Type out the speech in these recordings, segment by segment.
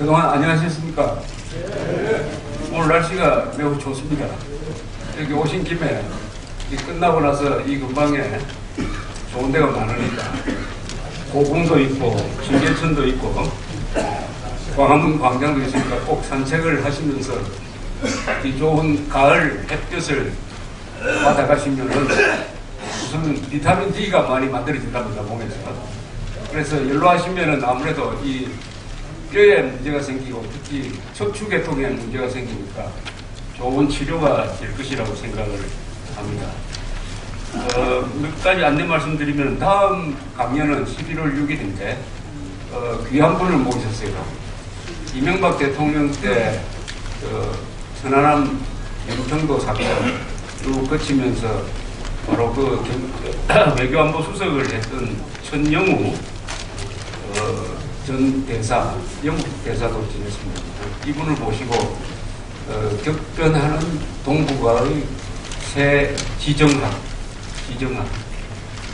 그동안 안녕하셨습니까? 오늘 날씨가 매우 좋습니다. 여기 오신 김에 이 끝나고 나서 이 근방에 좋은 데가 많으니까 고궁도 있고 신계천도 있고 광화문 광장도 있으니까 꼭 산책을 하시면서 이 좋은 가을 햇볕을 받아가시면은 우선 비타민 D가 많이 만들어진답니다, 몸에서. 그래서 연로하시면은 아무래도 이 뼈에 문제가 생기고 특히 척추계통에 문제가 생기니까 좋은 치료가 될 것이라고 생각을 합니다. 몇 가지 안내 말씀드리면 다음 강연은 11월 6일인데 귀한 분을 모셨어요. 이명박 대통령 때 천안함 영평도 사건 쭉 거치면서 바로 그 외교안보 수석을 했던 천영우 전 대사, 영국 대사도 지냈습니다. 이분을 모시고 격변하는 동북아의 새 지정학,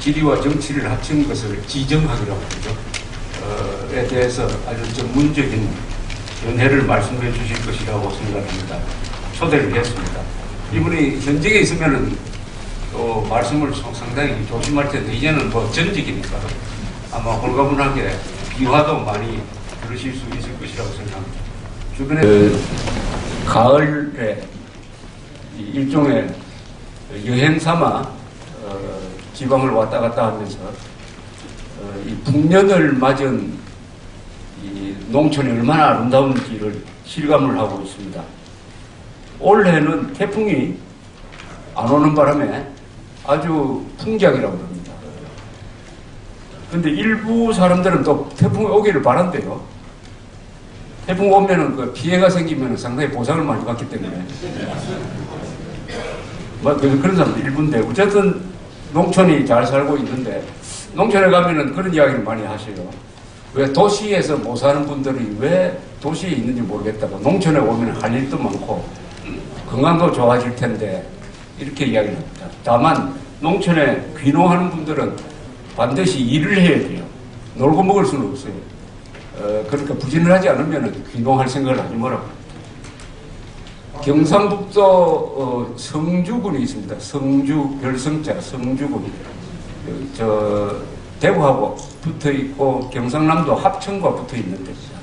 지리와 정치를 합친 것을 지정학이라고 하죠. 에 대해서 아주 전문적인 연회를 말씀해 주실 것이라고 생각합니다. 초대를 했습니다. 이분이 현직에 있으면은 또 말씀을 상당히 조심할 텐데 이제는 뭐 전직이니까 아마 홀가분하게 비화도 많이 들으실 수 있을 것이라고 생각합니다. 주변에 가을에 일종의 여행 삼아 지방을 왔다 갔다 하면서 이 풍년을 맞은 이 농촌이 얼마나 아름다운지를 실감을 하고 있습니다. 올해는 태풍이 안 오는 바람에 아주 풍작이라고 합니다. 근데 일부 사람들은 또 태풍이 오기를 바란대요. 태풍 오면은 그 피해가 생기면 상당히 보상을 많이 받기 때문에. 그런 사람들 일부인데, 어쨌든 농촌이 잘 살고 있는데, 농촌에 가면은 그런 이야기를 많이 하셔요. 왜 도시에서 못 사는 분들이 왜 도시에 있는지 모르겠다고. 농촌에 오면 할 일도 많고, 건강도 좋아질 텐데, 이렇게 이야기를 합니다. 다만, 농촌에 귀농하는 분들은 반드시 일을 해야 돼요. 놀고 먹을 수는 없어요. 그러니까 부진을 하지 않으면 귀농할 생각을 하지 말라고. 경상북도 성주군이 있습니다. 성주, 별성자, 성주군. 대구하고 붙어 있고 경상남도 합천과 붙어 있는 데입니다.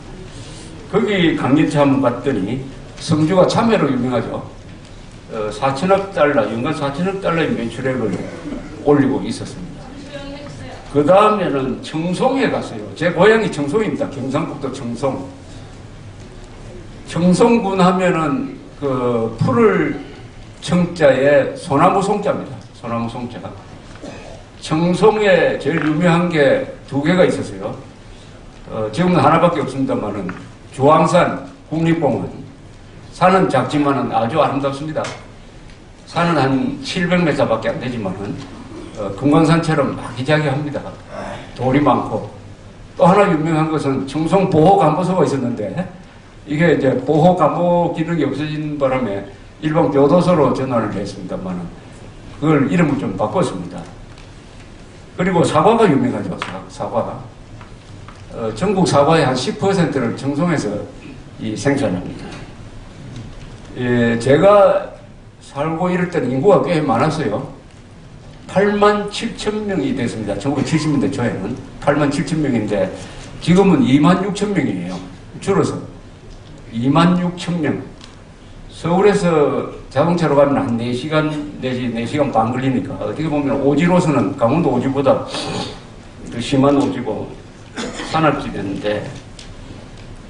거기 강연차 한번 봤더니 성주가 참외로 유명하죠. 4천억 달러, 연간 4천억 달러의 매출액을 올리고 있었습니다. 그 다음에는 청송에 갔어요. 제 고향이 청송입니다. 경상북도 청송. 청송군 하면은 그 푸를 청자에 소나무 송자입니다. 소나무 송자. 청송에 제일 유명한 게 두 개가 있었어요. 지금은 하나밖에 없습니다만은 주황산 국립공원. 산은 작지만은 아주 아름답습니다. 산은 한 700m밖에 안 되지만은 금강산처럼 아기자기합니다. 돌이 많고. 또 하나 유명한 것은 청송 보호감보소가 있었는데 이게 이제 보호감보 기능이 없어진 바람에 일반 교도소로 전환을 했습니다만 그걸 이름을 좀 바꿨습니다. 그리고 사과가 유명하죠. 사과. 전국 사과의 한 10%를 청송에서 생산합니다. 예, 제가 살고 이럴 때는 인구가 꽤 많았어요. 8만 7천 명이 됐습니다. 1970년대 초에는 8만 7천 명인데 지금은 2만 6천 명이에요. 줄어서 2만 6천 명. 서울에서 자동차로 가면 한 4시간 내지 4시간 반 걸리니까 어떻게 보면 오지로서는 강원도 오지보다 더 심한 오지고 산악지대인데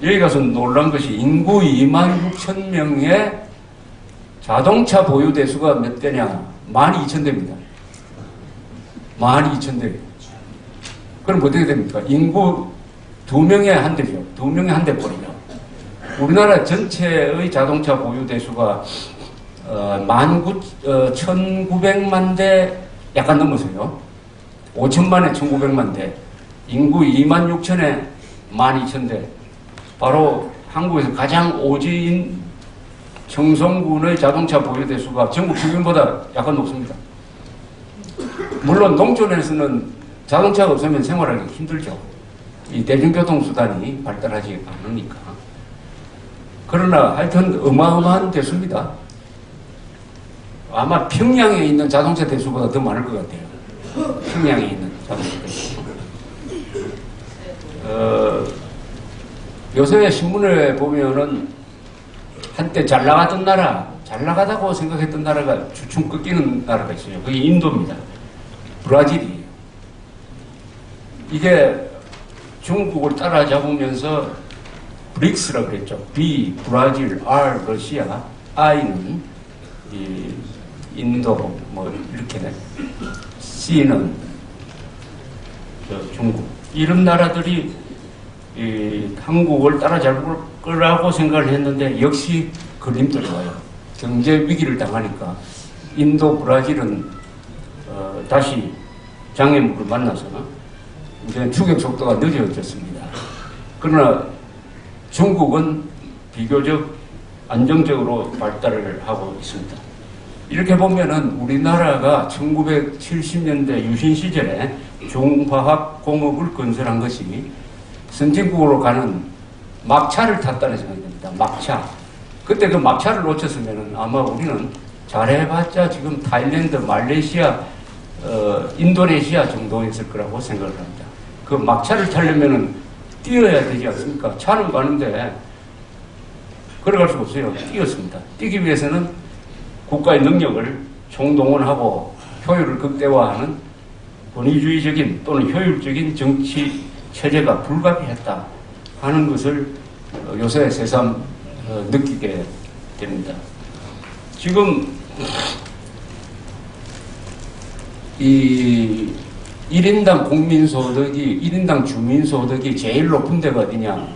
여기 가서 놀란 것이 인구 2만 6천 명의 자동차 보유 대수가 몇 대냐? 12,000대입니다. 12,000대. 그럼 어떻게 됩니까? 인구 2명에 한 대죠. 2명에 한 대꼴이죠. 우리나라 전체의 자동차 보유 대수가 1,900만 대 약간 넘어서요. 5천만에 1,900만 대. 인구 2만 6천에 12,000대. 바로 한국에서 가장 오지인 청송군의 자동차 보유 대수가 전국 평균보다 약간 높습니다. 물론 농촌에서는 자동차가 없으면 생활하기 힘들죠. 이 대중교통수단이 발달하지 않으니까. 그러나 하여튼 어마어마한 대수입니다. 아마 평양에 있는 자동차 대수보다 더 많을 것 같아요. 평양에 있는 자동차 대수. 요새 신문에 보면은 한때 잘 나가던 나라, 잘 나가다고 생각했던 나라가 주춤 꺾이는 나라가 있어요. 그게 인도입니다. 브라질이에요. 이게 중국을 따라잡으면서 브릭스라고 그랬죠. B, 브라질, R, 러시아, I는 인도, 뭐, 이렇게, C는 중국. 이런 나라들이 한국을 따라잡을 거라고 생각을 했는데, 역시 걸림돌이 와요. 경제 위기를 당하니까, 인도, 브라질은, 다시 장애물을 만나서, 이제 추격 속도가 늦어졌습니다. 그러나, 중국은 비교적 안정적으로 발달을 하고 있습니다. 이렇게 보면은 우리나라가 1970년대 유신 시절에 중화학공업을 건설한 것이 선진국으로 가는 막차를 탔다는 생각이 듭니다. 막차. 그때 그 막차를 놓쳤으면은 아마 우리는 잘해봤자 지금 타일랜드, 말레이시아, 인도네시아 정도였을 거라고 생각을 합니다. 그 막차를 타려면은 뛰어야 되지 않습니까? 차는 가는데 걸어갈 수가 없어요. 뛰었습니다. 뛰기 위해서는 국가의 능력을 총동원하고 효율을 극대화하는 권위주의적인 또는 효율적인 정치 체제가 불가피했다 하는 것을 요새 새삼 느끼게 됩니다. 지금 이 1인당 국민소득이, 1인당 주민소득이 제일 높은 데가 어디냐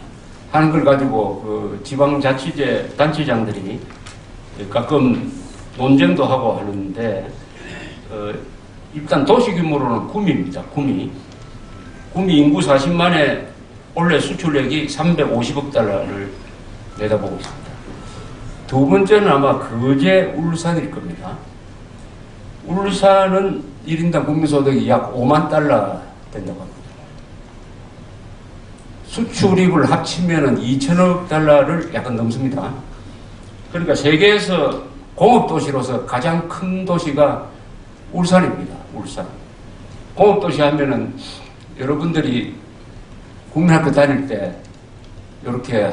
하는 걸 가지고 그 지방자치제 단체장들이 가끔 논쟁도 하고 하는데, 일단 도시 규모로는 구미입니다. 구미 인구 40만에 올해 수출액이 350억 달러를 내다보고 있습니다. 두 번째는 아마 거제 울산일 겁니다. 울산은 1인당 국민소득이 약 5만 달러 된다고 합니다. 수출입을 합치면은 2천억 달러를 약간 넘습니다. 그러니까 세계에서 공업도시로서 가장 큰 도시가 울산입니다. 울산. 공업도시 하면은 여러분들이 국민학교 다닐 때 이렇게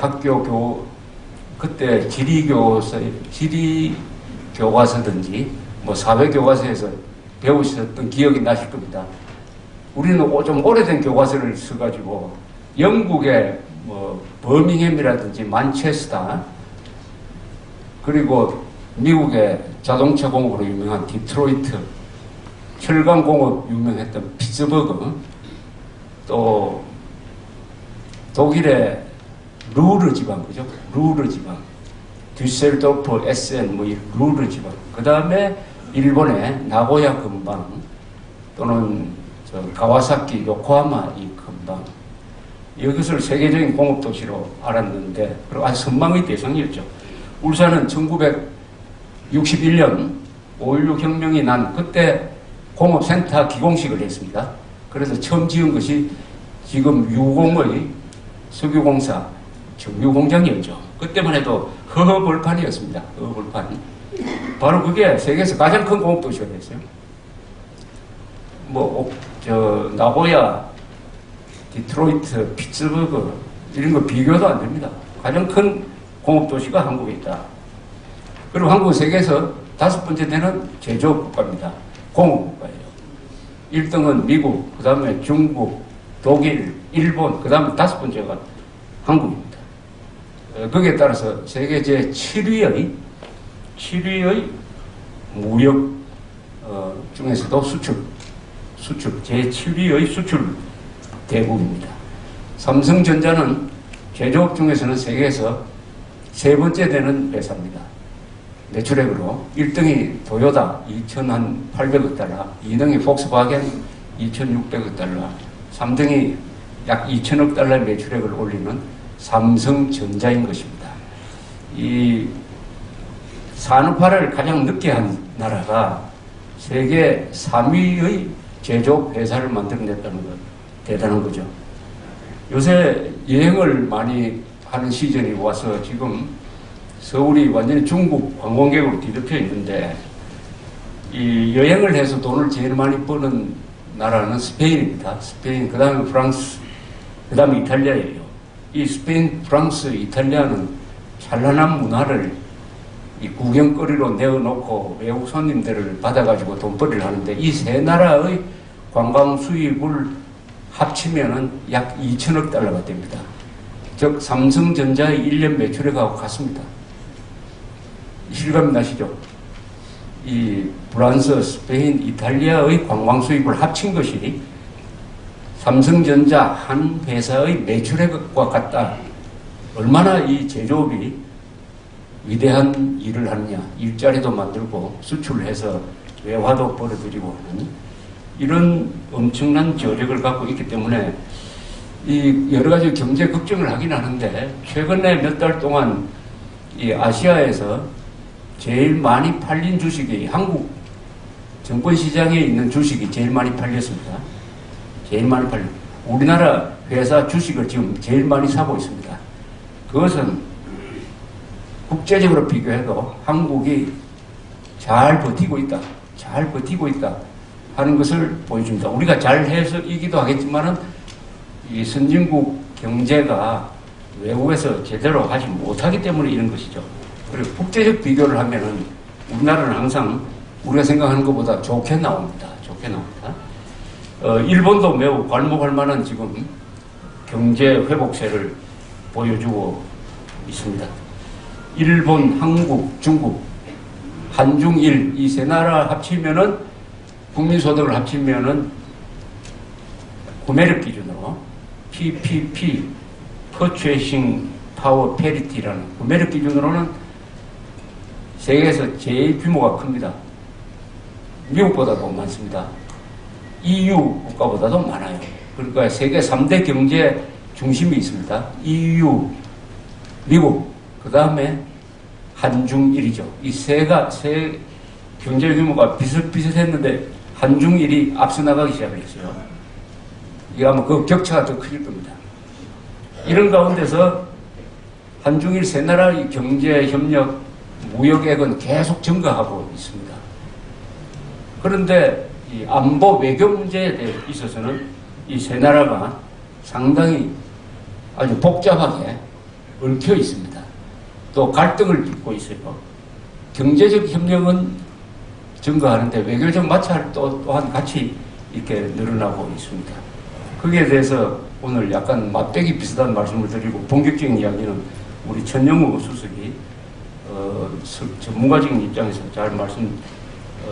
그때 지리교과서든지 뭐 사회교과서에서 배우셨던 기억이 나실 겁니다. 우리는 좀 오래된 교과서를 써가지고 영국의 뭐 버밍햄이라든지 만체스터, 그리고 미국의 자동차 공업으로 유명한 디트로이트, 철강 공업 유명했던 피츠버그, 또 독일의 루르 지방, 그죠? 루르 지방, 듀셀도프, 에센, 뭐 루르 지방. 그 다음에 일본의 나고야 근방 또는 가와사키, 요코하마 이 근방. 이것을 세계적인 공업도시로 알았는데, 그리고 아주 선망의 대상이었죠. 울산은 1961년 5.16 혁명이 난 그때 공업센터 기공식을 했습니다. 그래서 처음 지은 것이 지금 유공의 석유공사 정유공장이었죠. 그때만 해도 허허벌판이었습니다. 허허벌판. 바로 그게 세계에서 가장 큰 공업도시가 됐어요. 나고야, 디트로이트, 피츠버그 이런 거 비교도 안 됩니다. 가장 큰 공업도시가 한국에 있다. 그리고 한국은 세계에서 5번째 되는 제조업 국가입니다. 공업국가예요. 1등은 미국, 그 다음에 중국, 독일, 일본, 그 다음에 5번째가 한국입니다. 거기에 따라서 세계 제7위의 무역 중에서도 수출 제7위의 수출 대국입니다. 삼성전자는 제조업 중에서는 세계에서 3번째 되는 회사입니다. 매출액으로 1등이 도요타 2,800억 달러, 2등이 폭스바겐 2,600억 달러, 3등이 약 2천억 달러의 매출액을 올리는 삼성전자인 것입니다. 이 산업화를 가장 늦게 한 나라가 세계 3위의 제조업 회사를 만들어냈다는 것, 대단한 거죠. 요새 여행을 많이 하는 시즌이 와서 지금 서울이 완전히 중국 관광객으로 뒤덮여 있는데 이 여행을 해서 돈을 제일 많이 버는 나라는 스페인입니다. 스페인, 그 다음에 프랑스, 그 다음에 이탈리아예요. 이 스페인, 프랑스, 이탈리아는 찬란한 문화를 이 구경거리로 내어놓고 외국 손님들을 받아가지고 돈벌이를 하는데 이 세 나라의 관광 수입을 합치면은 약 2천억 달러가 됩니다. 즉 삼성전자의 1년 매출액하고 같습니다. 실감이 나시죠? 이 프랑스, 스페인, 이탈리아의 관광 수입을 합친 것이 삼성전자 한 회사의 매출액과 같다. 얼마나 이 제조업이 위대한 일을 하느냐. 일자리도 만들고 수출을 해서 외화도 벌어들이고 하는 이런 엄청난 저력을 갖고 있기 때문에 이 여러 가지 경제 걱정을 하긴 하는데 최근에 몇 달 동안 이 아시아에서 제일 많이 팔린 주식이 한국 정권시장에 있는 주식이 제일 많이 팔렸습니다. 제일 많이 팔린. 우리나라 회사 주식을 지금 제일 많이 사고 있습니다. 그것은 국제적으로 비교해도 한국이 잘 버티고 있다. 잘 버티고 있다. 하는 것을 보여줍니다. 우리가 잘해서이기도 하겠지만은 이 선진국 경제가 외국에서 제대로 하지 못하기 때문에 이런 것이죠. 그리고 국제적 비교를 하면은 우리나라는 항상 우리가 생각하는 것보다 좋게 나옵니다. 좋게 나옵니다. 일본도 매우 괄목할 만한 지금 경제 회복세를 보여주고 있습니다. 일본, 한국, 중국, 한중일 이 세 나라 합치면은 국민소득을 합치면은 구매력 기준으로 PPP, Purchasing Power Parity라는 구매력 기준으로는 세계에서 제일 규모가 큽니다. 미국보다도 많습니다. EU 국가보다도 많아요. 그러니까 세계 3대 경제 중심이 있습니다. EU, 미국, 그 다음에 한중일이죠. 이 세 경제 규모가 비슷비슷했는데 한중일이 앞서 나가기 시작했어요. 이거 아마 그 격차가 더 커질 겁니다. 이런 가운데서 한중일 세 나라의 경제 협력 무역액은 계속 증가하고 있습니다. 그런데 이 안보 외교 문제에 대해 있어서는 이 세 나라가 상당히 아주 복잡하게 얽혀 있습니다. 또 갈등을 빚고 있어요. 경제적 협력은 증가하는데 외교적 마찰 또한 같이 이렇게 늘어나고 있습니다. 거기에 대해서 오늘 약간 맞배기 비슷한 말씀을 드리고 본격적인 이야기는 우리 천영우 수석이 전문가적인 입장에서 잘 말씀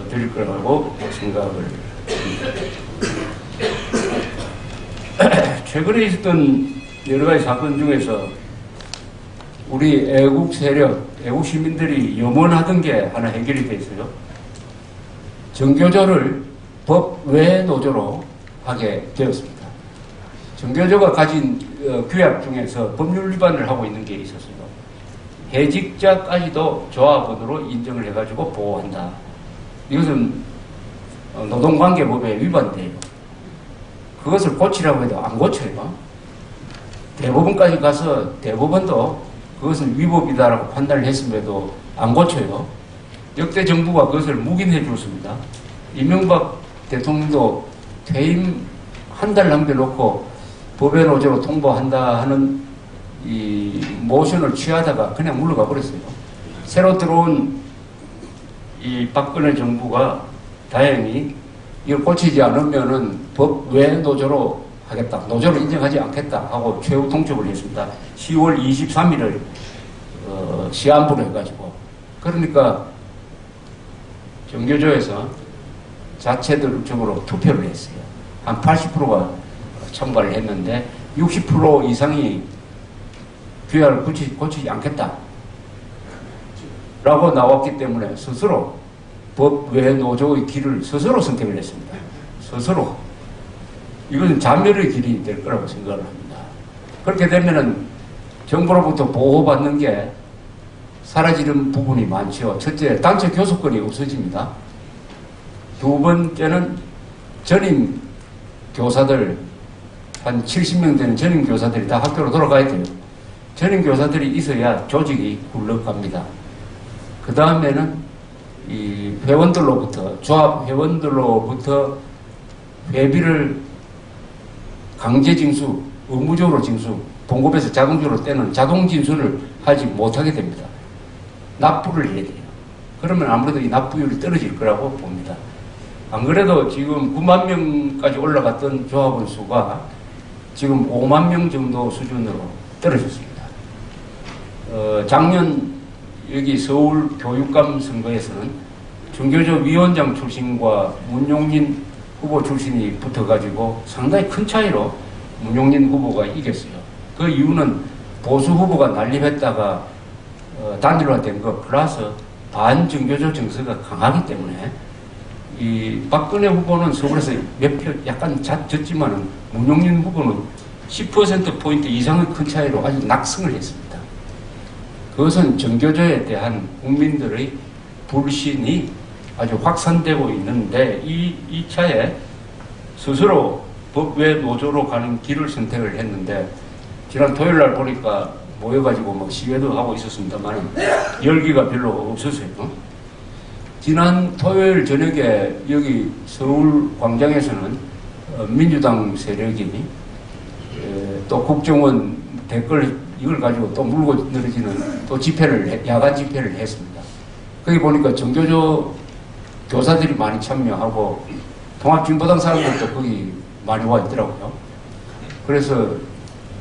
드릴 거라고 생각을 합니다. 최근에 있었던 여러 가지 사건 중에서 우리 애국 세력, 애국 시민들이 염원하던 게 하나 해결이 돼 있어요. 정교조를 법 외 노조로 하게 되었습니다. 정교조가 가진 규약 중에서 법률 위반을 하고 있는 게 있었어요. 해직자까지도 조합원으로 인정을 해가지고 보호한다. 이것은 노동관계법에 위반돼요. 그것을 고치라고 해도 안 고쳐요. 대법원까지 가서 대법원도 그것은 위법이다라고 판단을 했음에도 안 고쳐요. 역대 정부가 그것을 묵인해 줬습니다. 이명박 대통령도 퇴임 한 달 남겨놓고 법외 노조로 통보한다 하는 이 모션을 취하다가 그냥 물러가 버렸어요. 새로 들어온 이 박근혜 정부가 다행히 이걸 고치지 않으면은 법외 노조로 하겠다. 노조를 인정하지 않겠다 하고 최후 통첩을 했습니다. 10월 23일을 시한부로 해가지고. 그러니까 정교조에서 자체적으로 투표를 했어요. 한 80%가 참가를 했는데 60% 이상이 규약을 고치지 않겠다 라고 나왔기 때문에 스스로 법외 노조의 길을 스스로 선택을 했습니다. 스스로. 이것은 자멸의 길이 될 거라고 생각을 합니다. 그렇게 되면은 정부로부터 보호받는 게 사라지는 부분이 많죠. 첫째, 단체 교섭권이 없어집니다. 두 번째는 전임 교사들, 한 70명 되는 전임 교사들이 다 학교로 돌아가야 돼요. 전임 교사들이 있어야 조직이 굴러갑니다. 그 다음에는 이 회원들로부터, 조합 회원들로부터 회비를 강제 징수, 의무적으로 징수, 봉급에서 자동적으로 떼는 자동 징수를 하지 못하게 됩니다. 납부를 해야 돼요. 그러면 아무래도 이 납부율이 떨어질 거라고 봅니다. 안 그래도 지금 9만 명까지 올라갔던 조합원 수가 지금 5만 명 정도 수준으로 떨어졌습니다. 작년 여기 서울 교육감 선거에서는 중교조 위원장 출신과 문용린 후보 출신이 붙어가지고 상당히 큰 차이로 문용린 후보가 이겼어요. 그 이유는 보수 후보가 난립했다가 단일화된 거 플러스 반중교조 정서가 강하기 때문에 이 박근혜 후보는 서울에서 몇 표 약간 졌지만은 문용린 후보는 10%포인트 이상의 큰 차이로 아주 낙승을 했습니다. 그것은 정교조에 대한 국민들의 불신이 아주 확산되고 있는데 이 차에 스스로 법외 노조로 가는 길을 선택을 했는데 지난 토요일 날 보니까 모여가지고 막 시위도 하고 있었습니다만 열기가 별로 없었어요. 지난 토요일 저녁에 여기 서울 광장에서는 민주당 세력이 또 국정원 댓글 이걸 가지고 또 물고 늘어지는 또 집회를, 야간 집회를 했습니다. 거기 보니까 정교조 교사들이 많이 참여하고 통합진보당 사람들도 거기 많이 와 있더라고요. 그래서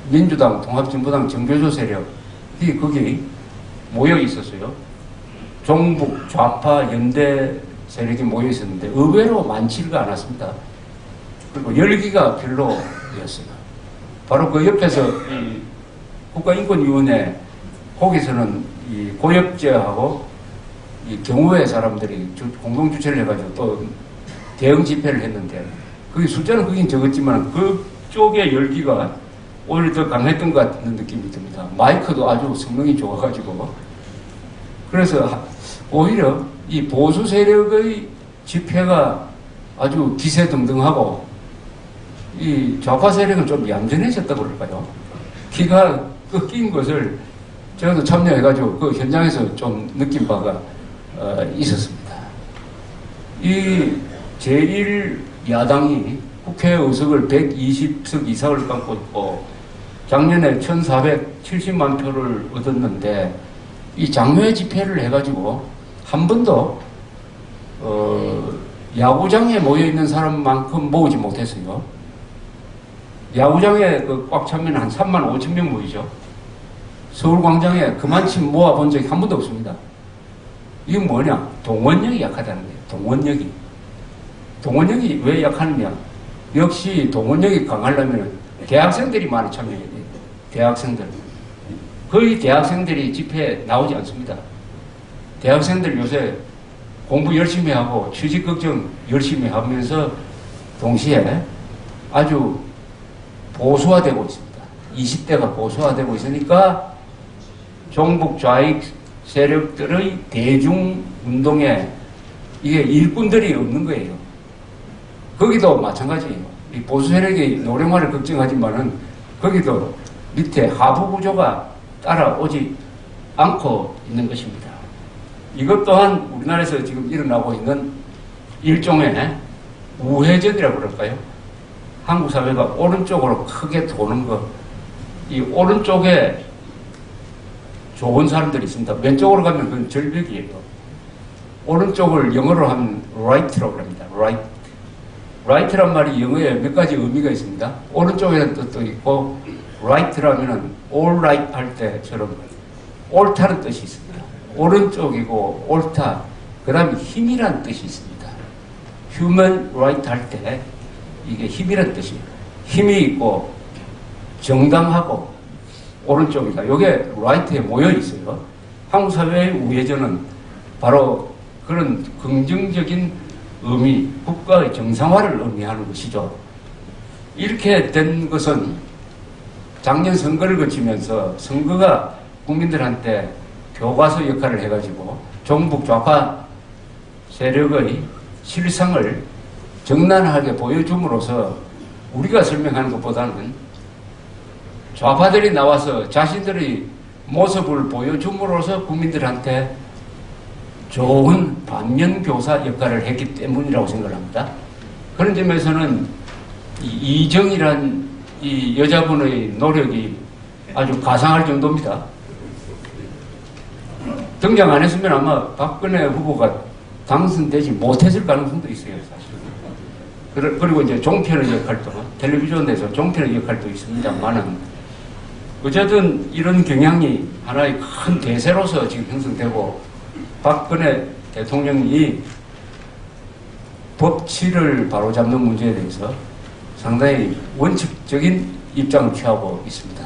민주당, 통합진보당, 정교조 세력이 거기 모여 있었어요. 종북, 좌파, 연대 세력이 모여 있었는데 의외로 많지가 않았습니다. 그리고 열기가 별로였어요. 바로 그 옆에서 이 국가인권위원회 거기서는 이 고엽제하고 이 경호회 사람들이 공동주최를 해가지고 또 대응 집회를 했는데 그 숫자는 그긴 적었지만 그쪽의 열기가 오히려 더 강했던 것 같은 느낌이 듭니다. 마이크도 아주 성능이 좋아가지고 그래서 오히려 이 보수 세력의 집회가 아주 기세등등하고 이 좌파 세력은 좀 얌전해졌다고 그럴까요? 기가 꺾인 것을 저도 참여해가지고 그 현장에서 좀 느낀 바가 있었습니다. 이 제1야당이 국회 의석을 120석 이상을 갖고 있고 작년에 1470만 표를 얻었는데 이 장외 집회를 해가지고 한 번도 야구장에 모여있는 사람만큼 모으지 못했어요. 야구장에 꽉 차면 한 3만 5천 명 모이죠. 서울광장에 그만치 모아본 적이 한 번도 없습니다. 이건 뭐냐? 동원력이 약하다는 거예요. 동원력이 왜 약하느냐? 역시 동원력이 강하려면 대학생들이 많이 참여해야 돼요. 대학생들. 거의 대학생들이 집회에 나오지 않습니다. 대학생들 요새 공부 열심히 하고 취직 걱정 열심히 하면서 동시에 아주 보수화되고 있습니다. 20대가 보수화되고 있으니까 종북 좌익 세력들의 대중운동에 이게 일꾼들이 없는 거예요. 거기도 마찬가지예요. 이 보수 세력이 노령화를 걱정하지만은 거기도 밑에 하부 구조가 따라오지 않고 있는 것입니다. 이것 또한 우리나라에서 지금 일어나고 있는 일종의 우회전이라고 그럴까요? 한국 사회가 오른쪽으로 크게 도는 것. 이 오른쪽에 좋은 사람들이 있습니다. 왼쪽으로 가면 그건 절벽이에요. 오른쪽을 영어로 하면 right라고 합니다. right. right란 말이 영어에 몇 가지 의미가 있습니다. 오른쪽에는 뜻도 있고 right라면 all right 할 때처럼 옳다는 뜻이 있습니다. 오른쪽이고 옳다. 그 다음에 힘이란 뜻이 있습니다. human right 할 때 이게 힘이란 뜻이에요. 힘이 있고 정당하고 오른쪽이다. 이게 right에 모여 있어요. 한국 사회의 우회전은 바로 그런 긍정적인 의미, 국가의 정상화를 의미하는 것이죠. 이렇게 된 것은 작년 선거를 거치면서 선거가 국민들한테 교과서 역할을 해가지고 종북 좌파 세력의 실상을 정난하게 보여줌으로써 우리가 설명하는 것보다는 좌파들이 나와서 자신들의 모습을 보여줌으로써 국민들한테 좋은 반면교사 역할을 했기 때문이라고 생각을 합니다. 그런 점에서는 이정이란 이 여자분의 노력이 아주 가상할 정도입니다. 등장 안 했으면 아마 박근혜 후보가 당선되지 못했을 가능성도 있어요, 사실. 그리고 이제 종편의 역할도, 텔레비전에서 종편의 역할도 있습니다만은, 어쨌든 이런 경향이 하나의 큰 대세로서 지금 형성되고, 박근혜 대통령이 법치를 바로잡는 문제에 대해서 상당히 원칙적인 입장을 취하고 있습니다.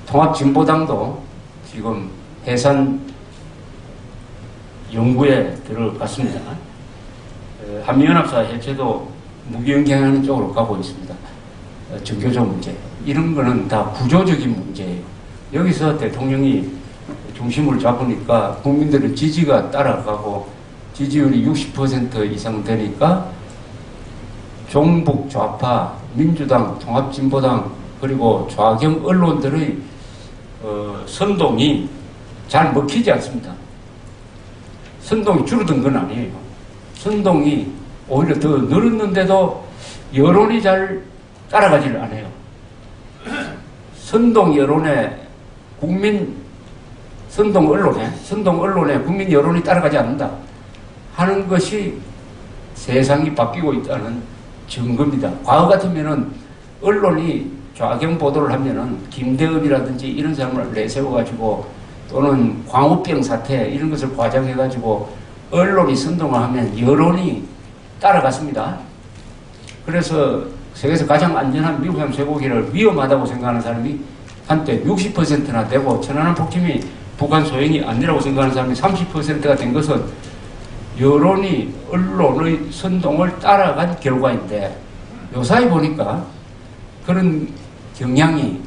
통합진보당도 지금 해산 연구에 들어갔습니다. 한미연합사 해체도 무기연경하는 쪽으로 가고 있습니다. 정교조 문제, 이런 거는 다 구조적인 문제예요. 여기서 대통령이 중심을 잡으니까 국민들의 지지가 따라가고 지지율이 60% 이상 되니까 종북 좌파, 민주당, 통합진보당, 그리고 좌경 언론들의 선동이 잘 먹히지 않습니다. 선동이 줄어든 건 아니에요. 선동이 오히려 더 늘었는데도 여론이 잘 따라가지를 않아요. 선동 여론에 선동 언론에 국민 여론이 따라가지 않는다 하는 것이 세상이 바뀌고 있다는 증거입니다. 과거 같으면은 언론이 좌경 보도를 하면은 김대읍이라든지 이런 사람을 내세워가지고 또는 광우병 사태 이런 것을 과장해가지고 언론이 선동을 하면 여론이 따라갔습니다. 그래서 세계에서 가장 안전한 미국산 쇠고기를 위험하다고 생각하는 사람이 한때 60%나 되고 천안함 폭침이 북한 소행이 아니라고 생각하는 사람이 30%가 된 것은 여론이 언론의 선동을 따라간 결과인데 요사이 보니까 그런 경향이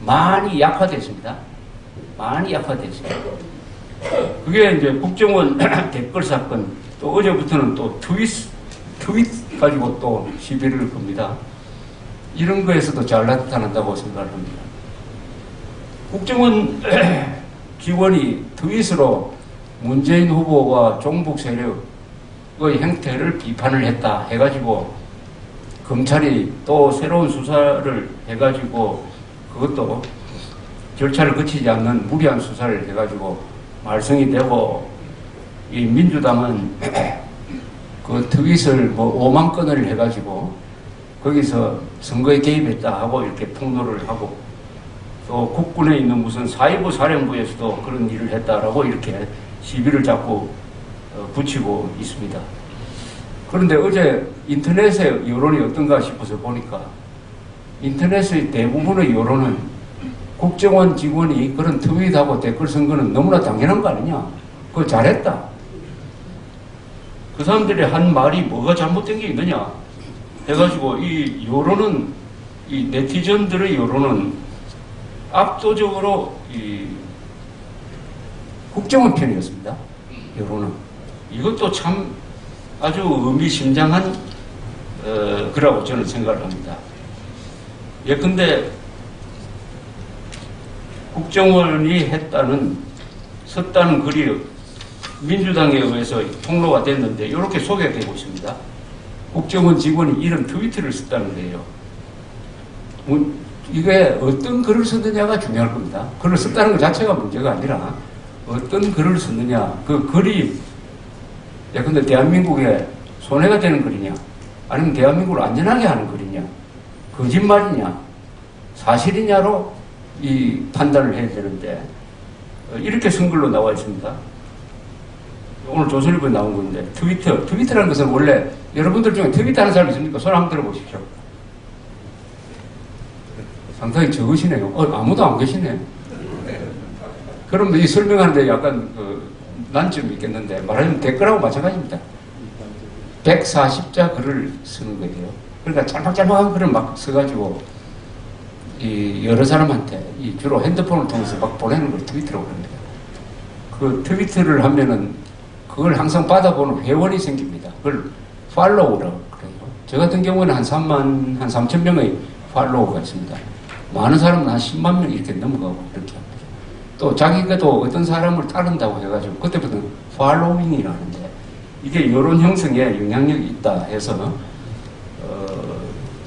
많이 약화됐습니다. 많이 약화됐습니다. 그게 이제 국정원 댓글 사건, 또 어제부터는 또 트윗 가지고 또 시비를 겁니다. 이런 거에서도 잘 나타난다고 생각합니다. 국정원 직원이 트윗으로 문재인 후보와 종북 세력의 행태를 비판을 했다 해가지고 검찰이 또 새로운 수사를 해가지고 그것도 절차를 거치지 않는 무리한 수사를 해가지고 말썽이 되고 이 민주당은 그 트윗을 뭐 5만 건을 해가지고 거기서 선거에 개입했다 하고 이렇게 폭로를 하고 또 국군에 있는 무슨 사이버 사령부에서도 그런 일을 했다라고 이렇게 시비를 자꾸 붙이고 있습니다. 그런데 어제 인터넷의 여론이 어떤가 싶어서 보니까 인터넷의 대부분의 여론은 국정원 직원이 그런 트윗하고 댓글 쓴 거는 너무나 당연한 거 아니냐. 그거 잘했다. 그 사람들이 한 말이 뭐가 잘못된 게 있느냐 해가지고 이 여론은 이 네티즌들의 여론은 압도적으로 이 국정원 편이었습니다. 여론은. 이것도 참 아주 의미심장한 거라고 저는 생각을 합니다. 예컨대 국정원이 썼다는 글이 민주당에 의해서 폭로가 됐는데 이렇게 소개되고 있습니다. 국정원 직원이 이런 트위터를 썼다는 거예요. 이게 어떤 글을 썼느냐가 중요할 겁니다. 글을 썼다는 것 자체가 문제가 아니라 어떤 글을 썼느냐, 그 글이 예컨대 대한민국에 손해가 되는 글이냐, 아니면 대한민국을 안전하게 하는 글이냐, 거짓말이냐, 사실이냐로 이 판단을 해야 되는데 이렇게 쓴 글로 나와 있습니다. 오늘 조선일보에 나온 건데 트위터라는 것은 원래 여러분들 중에 트위터 하는 사람 있습니까? 손 한번 들어보십시오. 상당히 적으시네요. 아무도 안 계시네. 그럼 이 설명하는데 약간 난점이 있겠는데 말하자면 댓글하고 마찬가지입니다. 140자 글을 쓰는 거예요. 그러니까 짤막짤막한 글을 막 써가지고 이 여러 사람한테 주로 핸드폰을 통해서 막 보내는 걸 트위터라고 합니다. 그 트위터를 하면은 그걸 항상 받아보는 회원이 생깁니다. 그걸 팔로우라고 그래요. 저 같은 경우는 한 3천 명의 팔로워가 있습니다. 많은 사람은 한 10만 명 이렇게 넘어가고 이렇게 합니다. 또 자기가도 어떤 사람을 따른다고 해가지고 그때부터 팔로잉이라는데 이게 여론 형성에 영향력이 있다 해서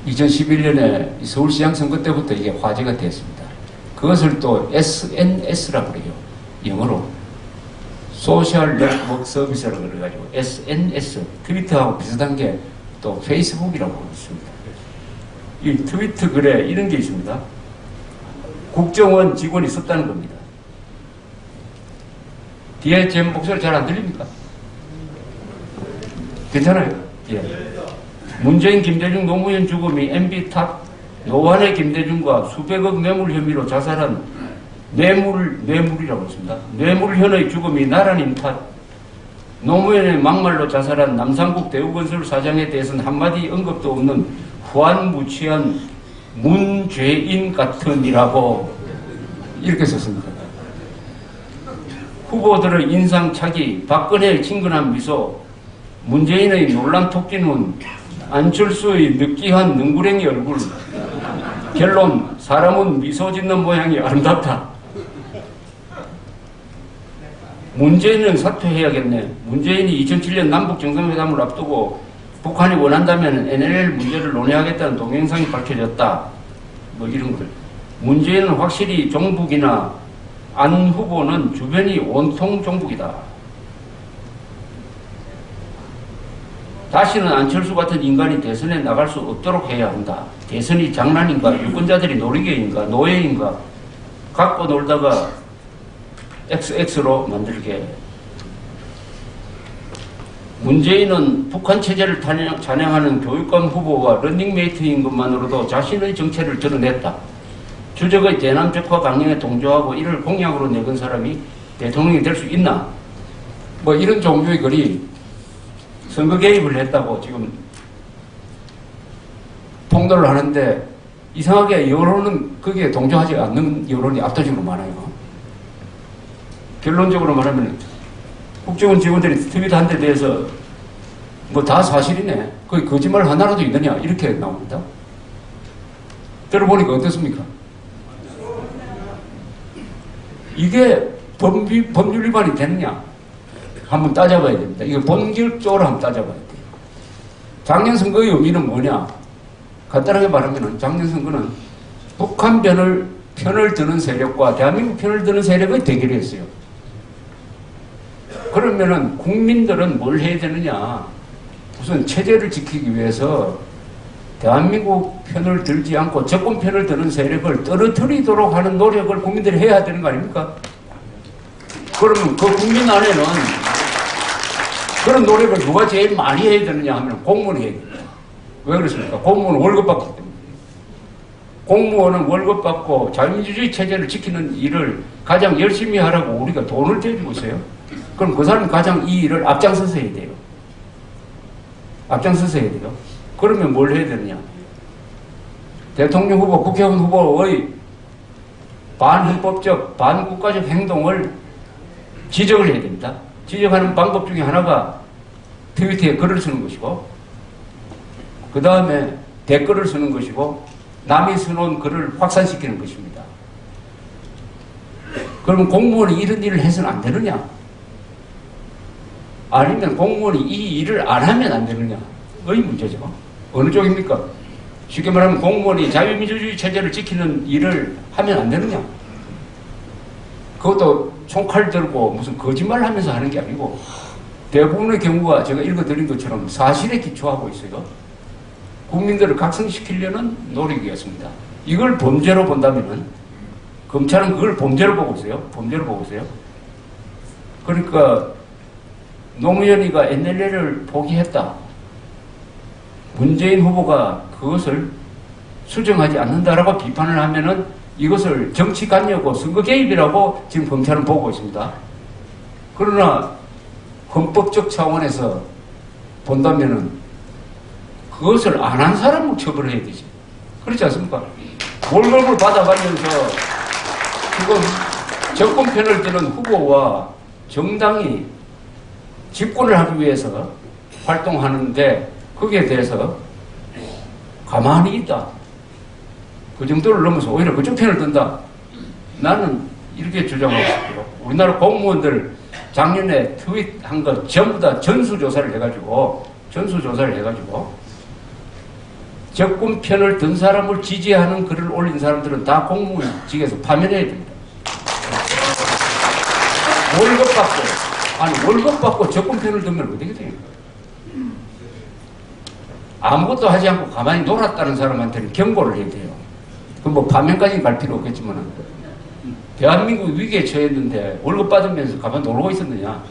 2011년에 서울시장 선거 때부터 이게 화제가 됐습니다. 그것을 또 SNS라고 그래요. 영어로 소셜 네트워크 서비스라고 그래가지고 SNS, 트위터하고 비슷한 게 또 페이스북이라고 있습니다. 이 트위터 글에 이런 게 있습니다. 국정원 직원이 썼다는 겁니다. 뒤에 제 목소리 잘 안 들립니까? 괜찮아요? 예. 문재인, 김대중 노무현 죽음이 MB 탓, 노환의 김대중과 수백억 뇌물 혐의로 자살한 뇌물이라고 했습니다. 뇌물현의 죽음이 나라님 탓, 노무현의 막말로 자살한 남산국 대우건설 사장에 대해서는 한마디 언급도 없는 후안무치한 문죄인 같으니라고 이렇게 썼습니다. 후보들의 인상착의, 박근혜의 친근한 미소, 문재인의 놀란 토끼눈, 안철수의 느끼한 능구랭이 얼굴, 결론, 사람은 미소 짓는 모양이 아름답다. 문재인은 사퇴해야겠네. 문재인이 2007년 남북 정상회담을 앞두고 북한이 원한다면 NLL 문제를 논의하겠다는 동영상이 밝혀졌다. 뭐 이런 걸. 문재인은 확실히 종북이나 안 후보는 주변이 온통 종북이다. 다시는 안철수 같은 인간이 대선에 나갈 수 없도록 해야 한다. 대선이 장난인가? 유권자들이 놀이개인가? 노예인가? 갖고 놀다가 XX로 만들게. 문재인은 북한 체제를 찬양하는 교육감 후보와 런닝메이트인 것만으로도 자신의 정체를 드러냈다. 주적의 대남적화 강령에 동조하고 이를 공약으로 내건 사람이 대통령이 될 수 있나? 뭐 이런 종류의 글이 선거 개입을 했다고 지금 폭로를 하는데 이상하게 여론은 거기에 동조하지 않는 여론이 압도적으로 많아요. 결론적으로 말하면 국정원 직원들이 트위터 한 데 대해서 뭐 다 사실이네. 거기 거짓말 하나라도 있느냐 이렇게 나옵니다. 들어보니까 어떻습니까? 이게 법률 위반이 되느냐 한번 따져봐야 됩니다. 이거 본격적으로 한번 따져봐야 돼요. 작년 선거의 의미는 뭐냐? 간단하게 말하면 작년 선거는 북한 편을 드는 세력과 대한민국 편을 드는 세력의 대결이었어요. 그러면은 국민들은 뭘 해야 되느냐? 우선 체제를 지키기 위해서 대한민국 편을 들지 않고 정권 편을 드는 세력을 떨어뜨리도록 하는 노력을 국민들이 해야 되는 거 아닙니까? 그러면 그 국민 안에는 그런 노력을 누가 제일 많이 해야 되느냐 하면 공무원이 해야 됩니다. 왜 그렇습니까? 공무원은 월급 받기 때문에. 공무원은 월급 받고 자유민주주의 체제를 지키는 일을 가장 열심히 하라고 우리가 돈을 대주고 있어요. 그럼 그 사람이 가장 이 일을 앞장서서 해야 돼요. 앞장서서 해야 돼요. 그러면 뭘 해야 되느냐? 대통령 후보, 국회의원 후보의 반헌법적, 반국가적 행동을 지적을 해야 됩니다. 지적하는 방법 중에 하나가 트위터에 글을 쓰는 것이고, 그 다음에 댓글을 쓰는 것이고, 남이 써놓은 글을 확산시키는 것입니다. 그러면 공무원이 이런 일을 해서는 안 되느냐? 아니면 공무원이 이 일을 안 하면 안 되느냐의 문제죠. 어느 쪽입니까? 쉽게 말하면 공무원이 자유민주주의 체제를 지키는 일을 하면 안 되느냐? 그것도 총칼 들고 무슨 거짓말 하면서 하는 게 아니고 대부분의 경우가 제가 읽어드린 것처럼 사실에 기초하고 있어요. 국민들을 각성시키려는 노력이었습니다. 이걸 범죄로 본다면 검찰은 그걸 범죄로 보고 있어요. 범죄로 보고 있어요. 그러니까 노무현이가 NLL을 포기했다. 문재인 후보가 그것을 수정하지 않는다라고 비판을 하면은 이것을 정치 관여고 선거 개입이라고 지금 검찰은 보고 있습니다. 그러나 헌법적 차원에서 본다면은 그것을 안 한 사람을 처벌해야 되지. 그렇지 않습니까? 월급을 받아가면서 지금 정권 편을 드는 후보와 정당이 집권을 하기 위해서 활동하는데 거기에 대해서 가만히 있다. 그 정도를 넘어서 오히려 그쪽 편을 든다. 나는 이렇게 주장하고 싶어요. 우리나라 공무원들 작년에 트윗한 거 전부 다 전수조사를 해가지고 적군 편을 든 사람을 지지하는 글을 올린 사람들은 다 공무원직에서 파면해야 됩니다. 월급 받고 적군 편을 들면 어떻게 됩니까? 아무것도 하지 않고 가만히 놀았다는 사람한테는 경고를 해야 돼요. 그럼 뭐 파면까지는 갈 필요 없겠지만, 대한민국 위기에 처했는데 월급 받으면서 가만히 놀고 있었느냐?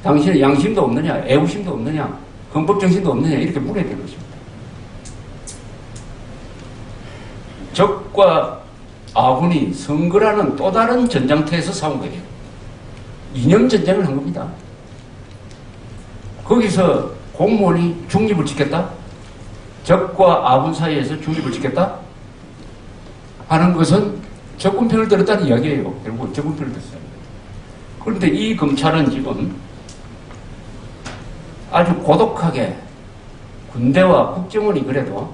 당신은 양심도 없느냐? 애국심도 없느냐? 헌법정신도 없느냐? 이렇게 물어야 되는 것입니다. 적과 아군이 선거라는 또 다른 전장터에서 싸운 거예요. 이념 전쟁을 한 겁니다. 거기서 공무원이 중립을 지켰다? 적과 아군 사이에서 중립을 지켰다? 하는 것은 적군 편을 들었다는 이야기예요. 결국 적군 편을 들었어요. 그런데 이 검찰은 지금 아주 고독하게 군대와 국정원이 그래도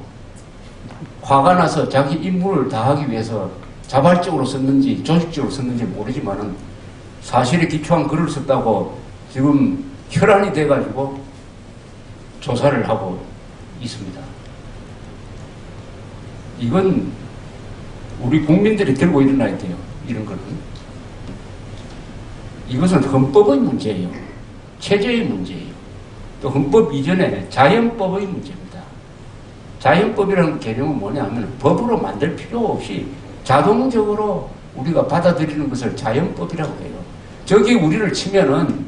화가 나서 자기 임무를 다하기 위해서 자발적으로 썼는지 조직적으로 썼는지 모르지만은 사실에 기초한 글을 썼다고 지금 혈안이 돼가지고 조사를 하고 있습니다. 이건 우리 국민들이 들고 일어나야 돼요. 이런 거는. 이것은 헌법의 문제예요. 체제의 문제예요. 또 헌법 이전에 자연법의 문제입니다. 자연법이라는 개념은 뭐냐면 법으로 만들 필요 없이 자동적으로 우리가 받아들이는 것을 자연법이라고 해요. 저기 우리를 치면은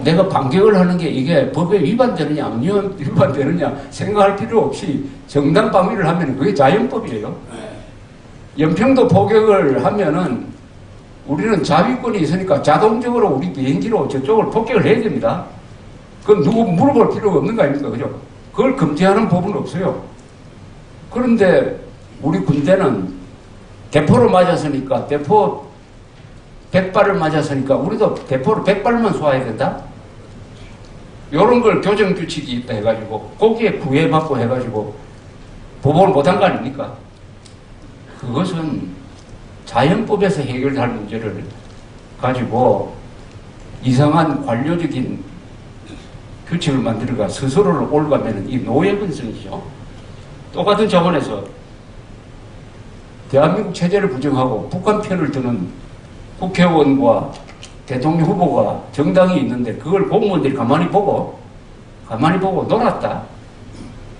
내가 반격을 하는 게 이게 법에 위반되느냐 안 위반되느냐 생각할 필요 없이 정당 방위를 하면 그게 자연법이에요. 연평도 포격을 하면은 우리는 자위권이 있으니까 자동적으로 우리 비행기로 저쪽을 폭격을 해야 됩니다. 그건 누구 물어볼 필요가 없는 거 아닙니까? 그죠? 그걸 금지하는 법은 없어요. 그런데 우리 군대는 대포를 맞았으니까, 대포 100발을 맞았으니까 우리도 대포를 100발만 쏘아야 된다? 이런 걸 교정규칙이 있다 해가지고 거기에 구애받고 해가지고 보복을 못한 거 아닙니까? 그것은 자연법에서 해결할 문제를 가지고 이상한 관료적인 규칙을 만들어가 스스로를 올가매는 이 노예근성이죠. 똑같은 차원에서 대한민국 체제를 부정하고 북한 편을 드는 국회의원과 대통령 후보가 정당이 있는데 그걸 공무원들이 가만히 보고 놀았다.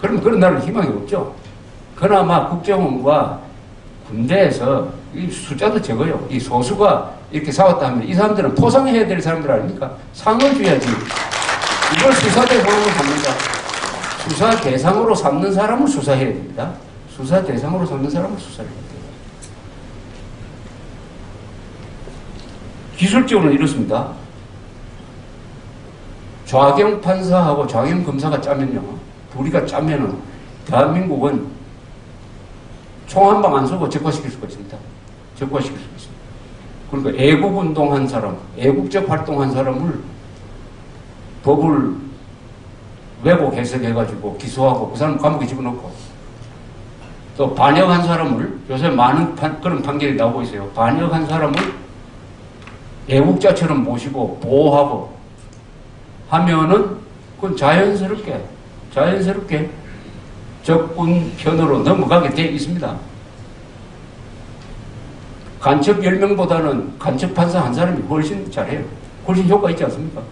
그럼 그런 나라는 희망이 없죠. 그나마 국정원과 군대에서 이 숫자도 적어요. 이 소수가 이렇게 싸웠다 하면 이 사람들은 포상해야 될 사람들 아닙니까? 상을 줘야지. 이걸 수사 대상으로 삼는다. 수사 대상으로 삼는 사람을 수사해야 됩니다. 수사 대상으로 삼는 사람을 수사해야 돼요. 기술적으로는 이렇습니다. 좌경 판사하고 좌경 검사가 짜면요. 둘이가 짜면은 대한민국은 총 한 방 안 쏘고 적화시킬 수가 있습니다. 적화시킬 수가 있습니다. 그러니까 애국운동한 사람, 애국적 활동한 사람을 법을 왜곡 해석해가지고 기소하고 그 사람 감옥에 집어넣고 또 반역한 사람을 요새 많은 그런 판결이 나오고 있어요. 반역한 사람을 애국자처럼 모시고 보호하고 하면은 그건 자연스럽게 적군 편으로 넘어가게 돼 있습니다. 간첩 10명보다는 간첩 판사 한 사람이 훨씬 잘해요. 훨씬 효과 있지 않습니까?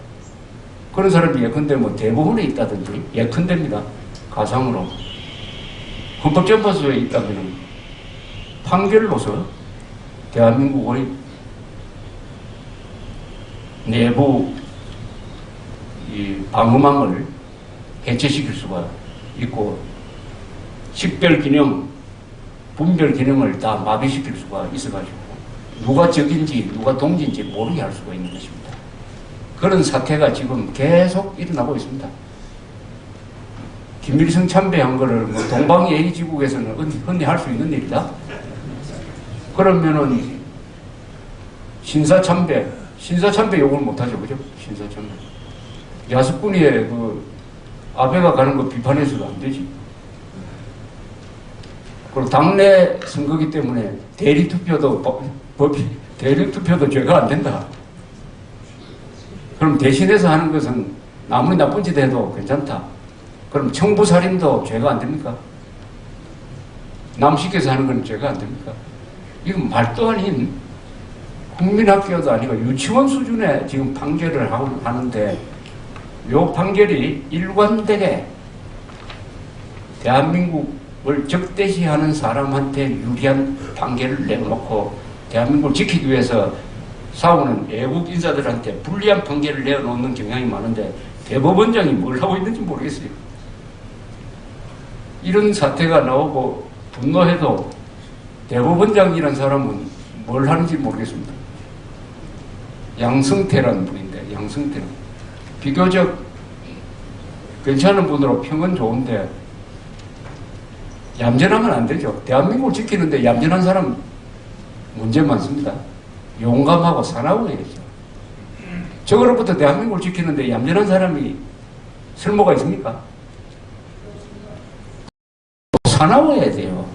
그런 사람이 예컨대 뭐 대부분에 있다든지 예컨대입니다. 가상으로. 헌법재판소에 있다면 판결로서 대한민국의 내부 이 방어망을 해체시킬 수가 있고 식별 기능, 분별 기능을 다 마비시킬 수가 있어가지고 누가 적인지 누가 동지인지 모르게 할 수가 있는 것입니다. 그런 사태가 지금 계속 일어나고 있습니다. 김일성 참배한 거를 뭐 동방이 A지국에서는 흔히 할 수 있는 일이다. 그러면은 신사참배 욕을 못하죠. 그죠? 신사참배. 야스쿠니에 그 아베가 가는 거 비판해서도 안 되지. 그리고 당내 선거기 때문에 대리투표도 죄가 안 된다. 그럼 대신해서 하는 것은 아무리 나쁜 짓 해도 괜찮다. 그럼 청부살인도 죄가 안 됩니까? 남시켜서 하는 건 죄가 안 됩니까? 이건 말도 아닌 국민학교도 아니고 유치원 수준의 지금 판결을 하는데 요 판결이 일관되게 대한민국을 적대시하는 사람한테 유리한 판결을 내놓고 대한민국을 지키기 위해서 싸우는 외국 인사들한테 불리한 판결을 내놓는 경향이 많은데 대법원장이 뭘 하고 있는지 모르겠어요. 이런 사태가 나오고 분노해도 대법원장이라는 사람은 뭘 하는지 모르겠습니다. 양승태라는 분인데, 양승태. 비교적 괜찮은 분으로 평은 좋은데 얌전하면 안 되죠. 대한민국을 지키는데 얌전한 사람 문제 많습니다. 용감하고 사나워야죠. 저거로부터 대한민국을 지키는데 얌전한 사람이 쓸모가 있습니까? 사나워야 돼요.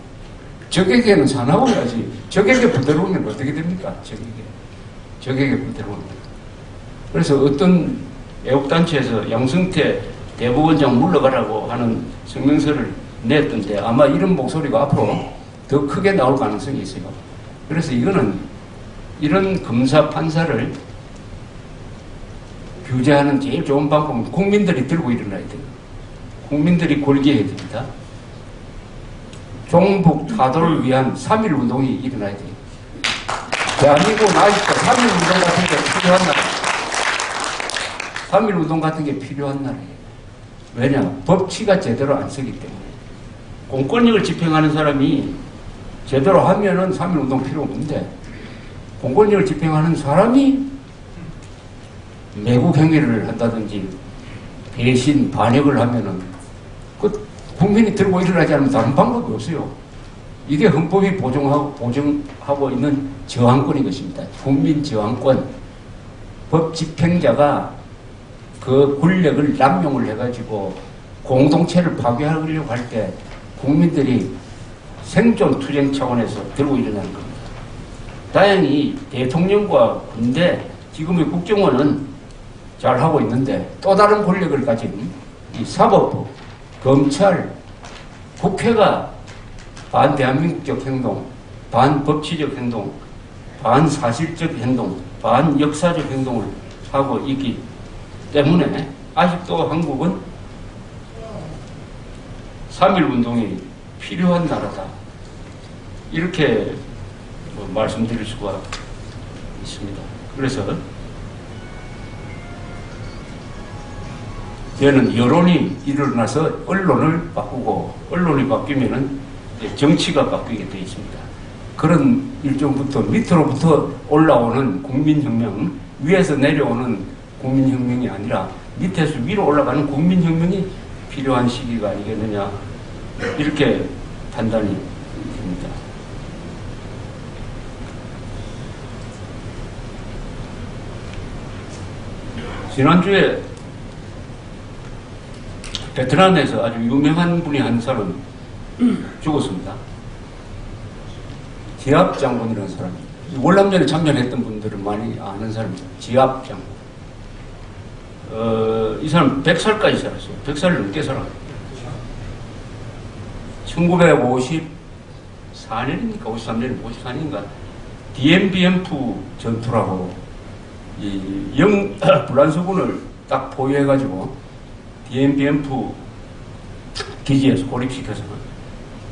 적에게는 사나워야지. 적에게 부드러우면 어떻게 됩니까? 적에게 부드러우면. 그래서 어떤 애국단체에서 양승태 대법원장 물러가라고 하는 성명서를 냈던데 아마 이런 목소리가 앞으로 더 크게 나올 가능성이 있어요. 그래서 이거는 이런 검사 판사를 규제하는 제일 좋은 방법은 국민들이 들고 일어나야 돼요. 국민들이 골기해야 됩니다. 종북 타도를 위한 3.1 운동이 일어나야 돼요. 대한민국은 아직도 3.1 운동 같은 게 필요한 나라. 3.1 운동 같은 게 필요한 나라예요. 왜냐? 법치가 제대로 안 쓰기 때문에. 공권력을 집행하는 사람이 제대로 하면은 3.1 운동 필요 없는데, 공권력을 집행하는 사람이 매국 행위를 한다든지 배신, 반역을 하면은 그 국민이 들고 일어나지 않으면 다른 방법이 없어요. 이게 헌법이 보증하고 있는 저항권인 것입니다. 국민 저항권. 법 집행자가 그 권력을 남용을 해가지고 공동체를 파괴하려고 할 때 국민들이 생존 투쟁 차원에서 들고 일어나는 겁니다. 다행히 대통령과 군대, 지금의 국정원은 잘하고 있는데 또 다른 권력을 가진 이 사법부, 검찰, 국회가 반대한민국적 행동, 반법치적 행동, 반사실적 행동, 반역사적 행동을 하고 있기 때문에 아직도 한국은 3.1 운동이 필요한 나라다. 이렇게 말씀드릴 수가 있습니다. 그래서 저는 여론이 일어나서 언론을 바꾸고 언론이 바뀌면은 정치가 바뀌게 되어 있습니다. 그런 일종부터 밑으로부터 올라오는 국민혁명, 위에서 내려오는 국민혁명이 아니라 밑에서 위로 올라가는 국민혁명이 필요한 시기가 아니겠느냐, 이렇게 판단이 됩니다. 지난주에 베트남에서 아주 유명한 분이 한 사람 죽었습니다. 지압 장군이라는 사람입니다. 월남전에 참전했던 분들은 많이 아는 사람입니다. 지압 장군. 이 사람 100살까지 살았어요. 100살을 넘게 살았어요. 1954년입니까? 53년인가? 54년인가? DMBM프 전투라고 불란서군을 딱 포위해가지고 DMBM프 기지에서 고립시켜서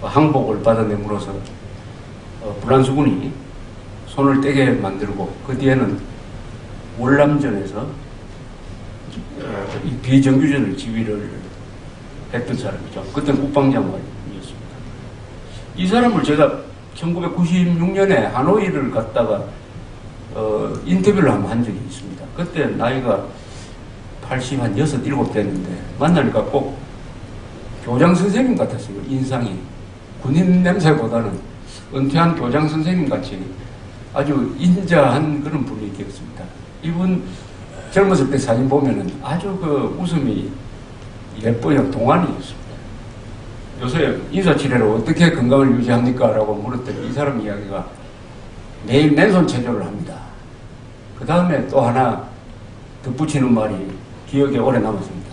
항복을 받아내므로써 불란서군이 손을 떼게 만들고, 그 뒤에는 월남전에서 이 비정규전을 지휘를 했던 사람이죠. 그때는 국방장관이었습니다. 이 사람을 제가 1996년에 하노이를 갔다가 인터뷰를 한번 한 적이 있습니다. 그때 나이가 86, 7 됐는데 만나니까 꼭 교장 선생님 같았어요. 인상이. 군인 냄새보다는 은퇴한 교장 선생님 같이 아주 인자한 그런 분위기였습니다. 이분 젊었을 때 사진 보면은 아주 그 웃음이 예뻐요. 동안이었습니다. 요새 인사치레로 어떻게 건강을 유지합니까? 라고 물었더니 이 사람 이야기가 매일 맨손 체조를 합니다. 그 다음에 또 하나 덧붙이는 말이 기억에 오래 남았습니다.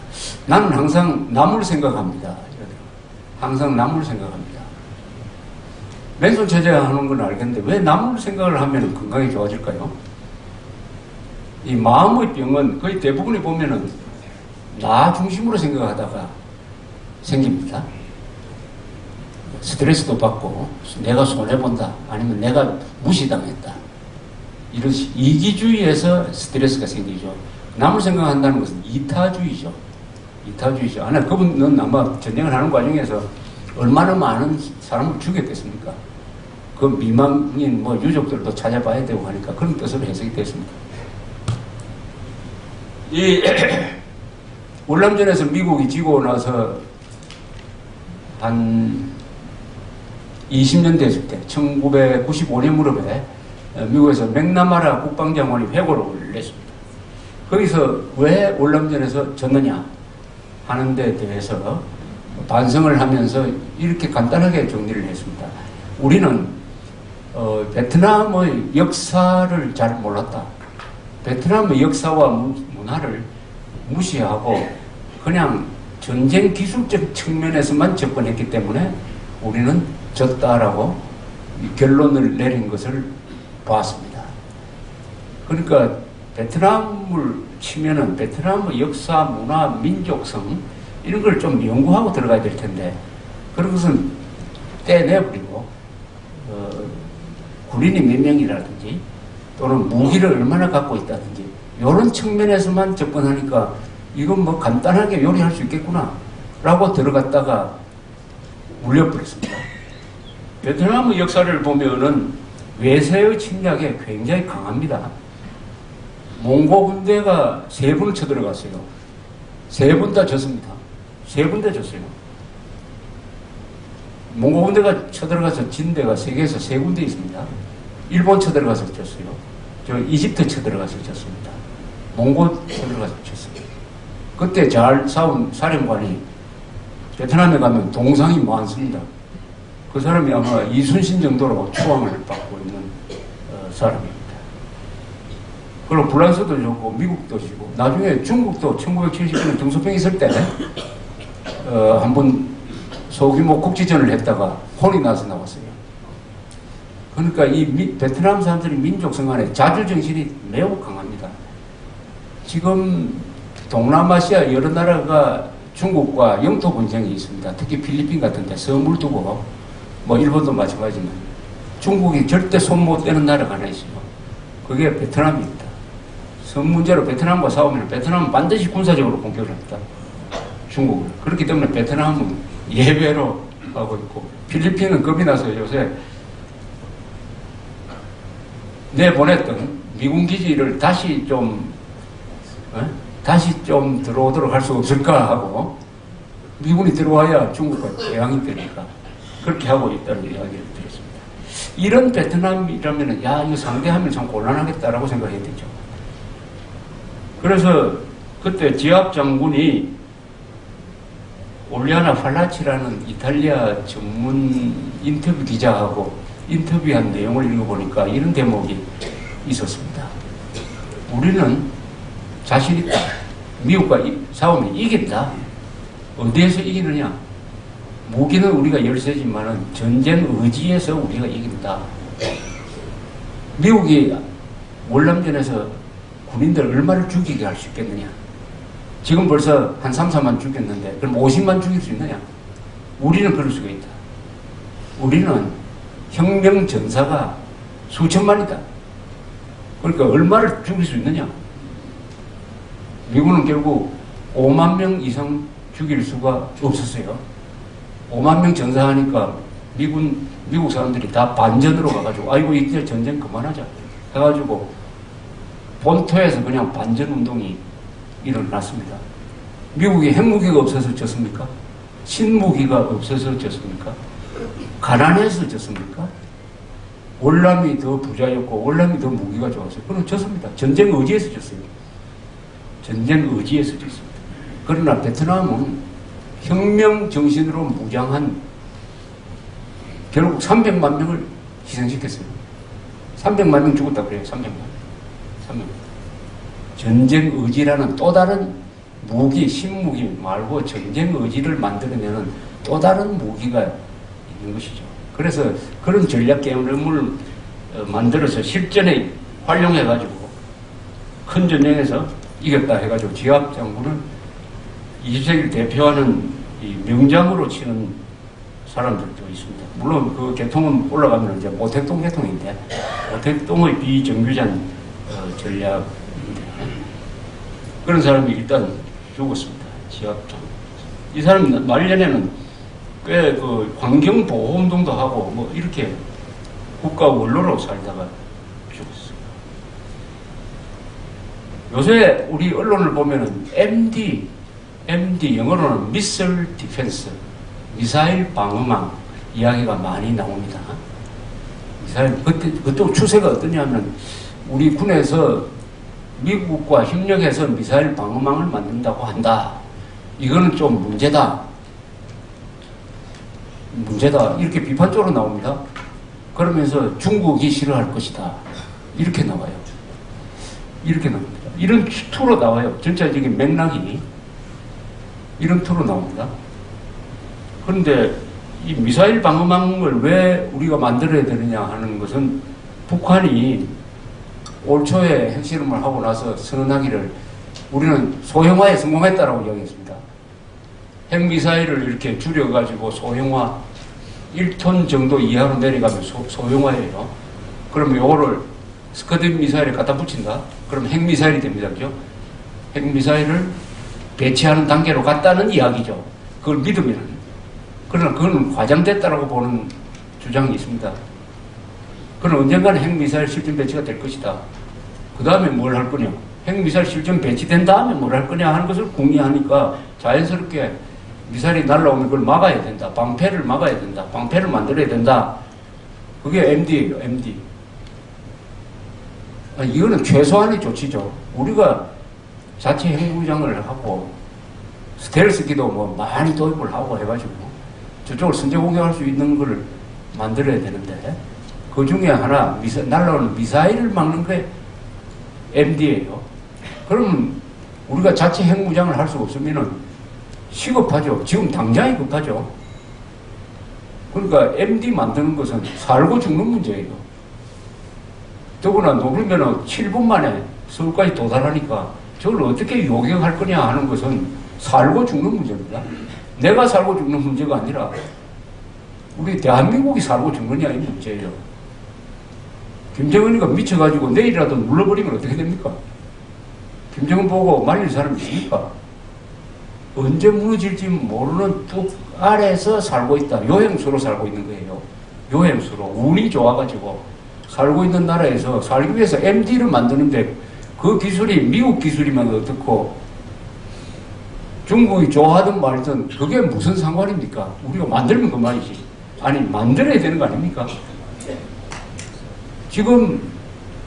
나는 항상 남을 생각합니다. 항상 남을 생각합니다. 맨손 체조하는 건 알겠는데 왜 남을 생각을 하면 건강이 좋아질까요? 이 마음의 병은 거의 대부분이 보면은 나 중심으로 생각하다가 생깁니다. 스트레스도 받고 내가 손해본다 아니면 내가 무시당했다 이런 이기주의에서 스트레스가 생기죠. 남을 생각한다는 것은 이타주의죠. 이타주의죠. 아니 그분은 아마 전쟁을 하는 과정에서 얼마나 많은 사람을 죽였겠습니까? 그 미망인 뭐 유족들도 찾아봐야 되고 하니까 그런 뜻으로 해석이 됐습니다. 이 월남전에서 미국이 지고 나서 한 20년 됐을 때 1995년 무렵에 미국에서 맥나마라 국방장관이 회고록을 냈습니다. 거기서 왜 월남전에서 졌느냐 하는 데 대해서 반성을 하면서 이렇게 간단하게 정리를 했습니다. 우리는 베트남의 역사를 잘 몰랐다. 베트남의 역사와 문화를 무시하고 그냥 전쟁 기술적 측면에서만 접근했기 때문에 우리는 졌다라고 결론을 내린 것을 봤습니다. 그러니까 베트남을 치면은 베트남의 역사, 문화, 민족성 이런 걸 좀 연구하고 들어가야 될 텐데 그런 것은 떼내버리고 군인이 몇 명이라든지 또는 무기를 얼마나 갖고 있다든지 이런 측면에서만 접근하니까 이건 뭐 간단하게 요리할 수 있겠구나 라고 들어갔다가 물려버렸습니다. 베트남의 역사를 보면은 외세의 침략에 굉장히 강합니다. 몽고 군대가 3번을 쳐들어갔어요. 3번 다 졌습니다. 3번 다 졌어요. 몽고 군대가 쳐들어가서 진 데가 세계에서 3군데 있습니다. 일본 쳐들어가서 졌어요. 저 이집트 쳐들어가서 졌습니다. 몽고 쳐들어가서 졌습니다. 그때 잘 싸운 사령관이 베트남에 가면 동상이 많습니다. 그 사람이 아마 이순신 정도로 추앙을 받고 있는 사람입니다. 그리고 프랑스도 좋고 미국도 지고 나중에 중국도 1970년 정소평 있을 때 한번 소규모 국지전을 했다가 혼이 나서 나왔어요. 그러니까 이 베트남 사람들이 민족성 안에 자주정신이 매우 강합니다. 지금 동남아시아 여러 나라가 중국과 영토 분쟁이 있습니다. 특히 필리핀 같은 데 섬을 두고 뭐 일본도 마찬가지지만 중국이 절대 손 못 대는 나라가 하나 있어요. 그게 베트남입니다. 섬 문제로 베트남과 싸우면 베트남은 반드시 군사적으로 공격을 합니다. 중국을. 그렇기 때문에 베트남은 예외로 하고 있고 필리핀은 겁이 나서 요새 내보냈던 미군 기지를 다시 좀 들어오도록 할 수 없을까 하고 미군이 들어와야 중국과 대항이 되니까 그렇게 하고 있다는 이야기를 드렸습니다. 이런 베트남이라면 야 이거 상대하면 참 곤란하겠다라고 생각해야 되죠. 그래서 그때 지압 장군이 올리아나 팔라치라는 이탈리아 전문 인터뷰 기자하고 인터뷰한 내용을 읽어보니까 이런 대목이 있었습니다. 우리는 자신 있다. 미국과 싸우면 이긴다. 어디에서 이기느냐? 무기는 우리가 열세지만은 전쟁 의지에서 우리가 이긴다. 미국이 월남전에서 군인들 얼마를 죽이게 할 수 있겠느냐? 지금 벌써 한 3, 4만 죽였는데 그럼 50만 죽일 수 있느냐? 우리는 그럴 수가 있다. 우리는 혁명 전사가 수천만이다. 그러니까 얼마를 죽일 수 있느냐? 미국은 결국 5만 명 이상 죽일 수가 없었어요. 5만 명 전사하니까 미국 사람들이 다 반전으로 가가지고 아이고 이제 전쟁 그만하자 해가지고 본토에서 그냥 반전 운동이 일어났습니다. 미국이 핵무기가 없어서 졌습니까? 신무기가 없어서 졌습니까? 가난해서 졌습니까? 월남이 더 부자였고 월남이 더 무기가 좋았어요. 그럼 졌습니다. 전쟁 의지에서 졌어요. 전쟁 의지에서 졌습니다. 그러나 베트남은 혁명 정신으로 무장한 결국 300만 명을 희생시켰어요. 300만 명 죽었다 그래요. 300만. 전쟁 의지라는 또 다른 무기, 신무기 말고 전쟁 의지를 만들어내는 또 다른 무기가 있는 것이죠. 그래서 그런 전략 개념을 만들어서 실전에 활용해가지고 큰 전쟁에서 이겼다 해가지고 지압 장군은 20세기를 대표하는 이 명장으로 치는 사람들도 있습니다. 물론 그 계통은 올라가면 이제 모택동 계통인데 모택동의 비정규전 전략 그런 사람이 일단 죽었습니다. 지압장. 이 사람 말년에는 꽤 그 환경보호운동도 하고 뭐 이렇게 국가 원로로 살다가 죽었어요. 요새 우리 언론을 보면은 MD 영어로는 Missile Defense, 미사일 방어망 이야기가 많이 나옵니다. 그쪽 추세가 어떠냐면 우리 군에서 미국과 협력해서 미사일 방어망을 만든다고 한다. 이거는 좀 문제다. 이렇게 비판적으로 나옵니다. 그러면서 중국이 싫어할 것이다. 이렇게 나와요. 이렇게 나옵니다. 이런 투로 나와요. 전체적인 맥락이 이런 투로 나옵니다. 그런데 이 미사일 방어망을 왜 우리가 만들어야 되느냐 하는 것은 북한이 올 초에 핵실험을 하고 나서 선언하기를 우리는 소형화에 성공했다라고 이야기했습니다. 핵미사일을 이렇게 줄여가지고 소형화 1톤 정도 이하로 내려가면 소형화예요. 그럼 요거를 스커드 미사일에 갖다 붙인다? 그럼 핵미사일이 됩니다. 그죠? 핵미사일을 배치하는 단계로 갔다는 이야기죠. 그걸 믿으면. 그러나 그건 과장됐다라고 보는 주장이 있습니다. 그럼 언젠가는 핵미사일 실전 배치가 될 것이다. 그 다음에 뭘 할 거냐? 핵미사일 실전 배치된 다음에 뭘 할 거냐 하는 것을 궁리하니까 자연스럽게 미사일이 날아오면 그걸 막아야 된다. 방패를 막아야 된다. 방패를 만들어야 된다. 그게 MD예요. MD. 이거는 최소한의 조치죠. 우리가 자체 핵무장을 하고 스텔스기도 뭐 많이 도입을 하고 해가지고 저쪽을 선제 공격할 수 있는 걸 만들어야 되는데 그 중에 하나 날아오는 미사일을 막는 게 MD예요. 그러면 우리가 자체 핵무장을 할 수가 없으면은 시급하죠. 지금 당장이 급하죠. 그러니까 MD 만드는 것은 살고 죽는 문제예요. 더구나 녹으면 7분 만에 서울까지 도달하니까 저걸 어떻게 요격할 거냐 하는 것은 살고 죽는 문제입니다. 내가 살고 죽는 문제가 아니라 우리 대한민국이 살고 죽느냐 이 문제예요. 김정은이가 미쳐가지고 내일이라도 눌러버리면 어떻게 됩니까? 김정은 보고 말릴 사람 있습니까? 언제 무너질지 모르는 뚝 아래에서 살고 있다. 요행수로 살고 있는 거예요. 요행수로. 운이 좋아가지고 살고 있는 나라에서 살기 위해서 MD를 만드는데 그 기술이 미국 기술이면 어떻고 중국이 좋아하든 말든 그게 무슨 상관입니까? 우리가 만들면 그만이지. 아니 만들어야 되는 거 아닙니까? 지금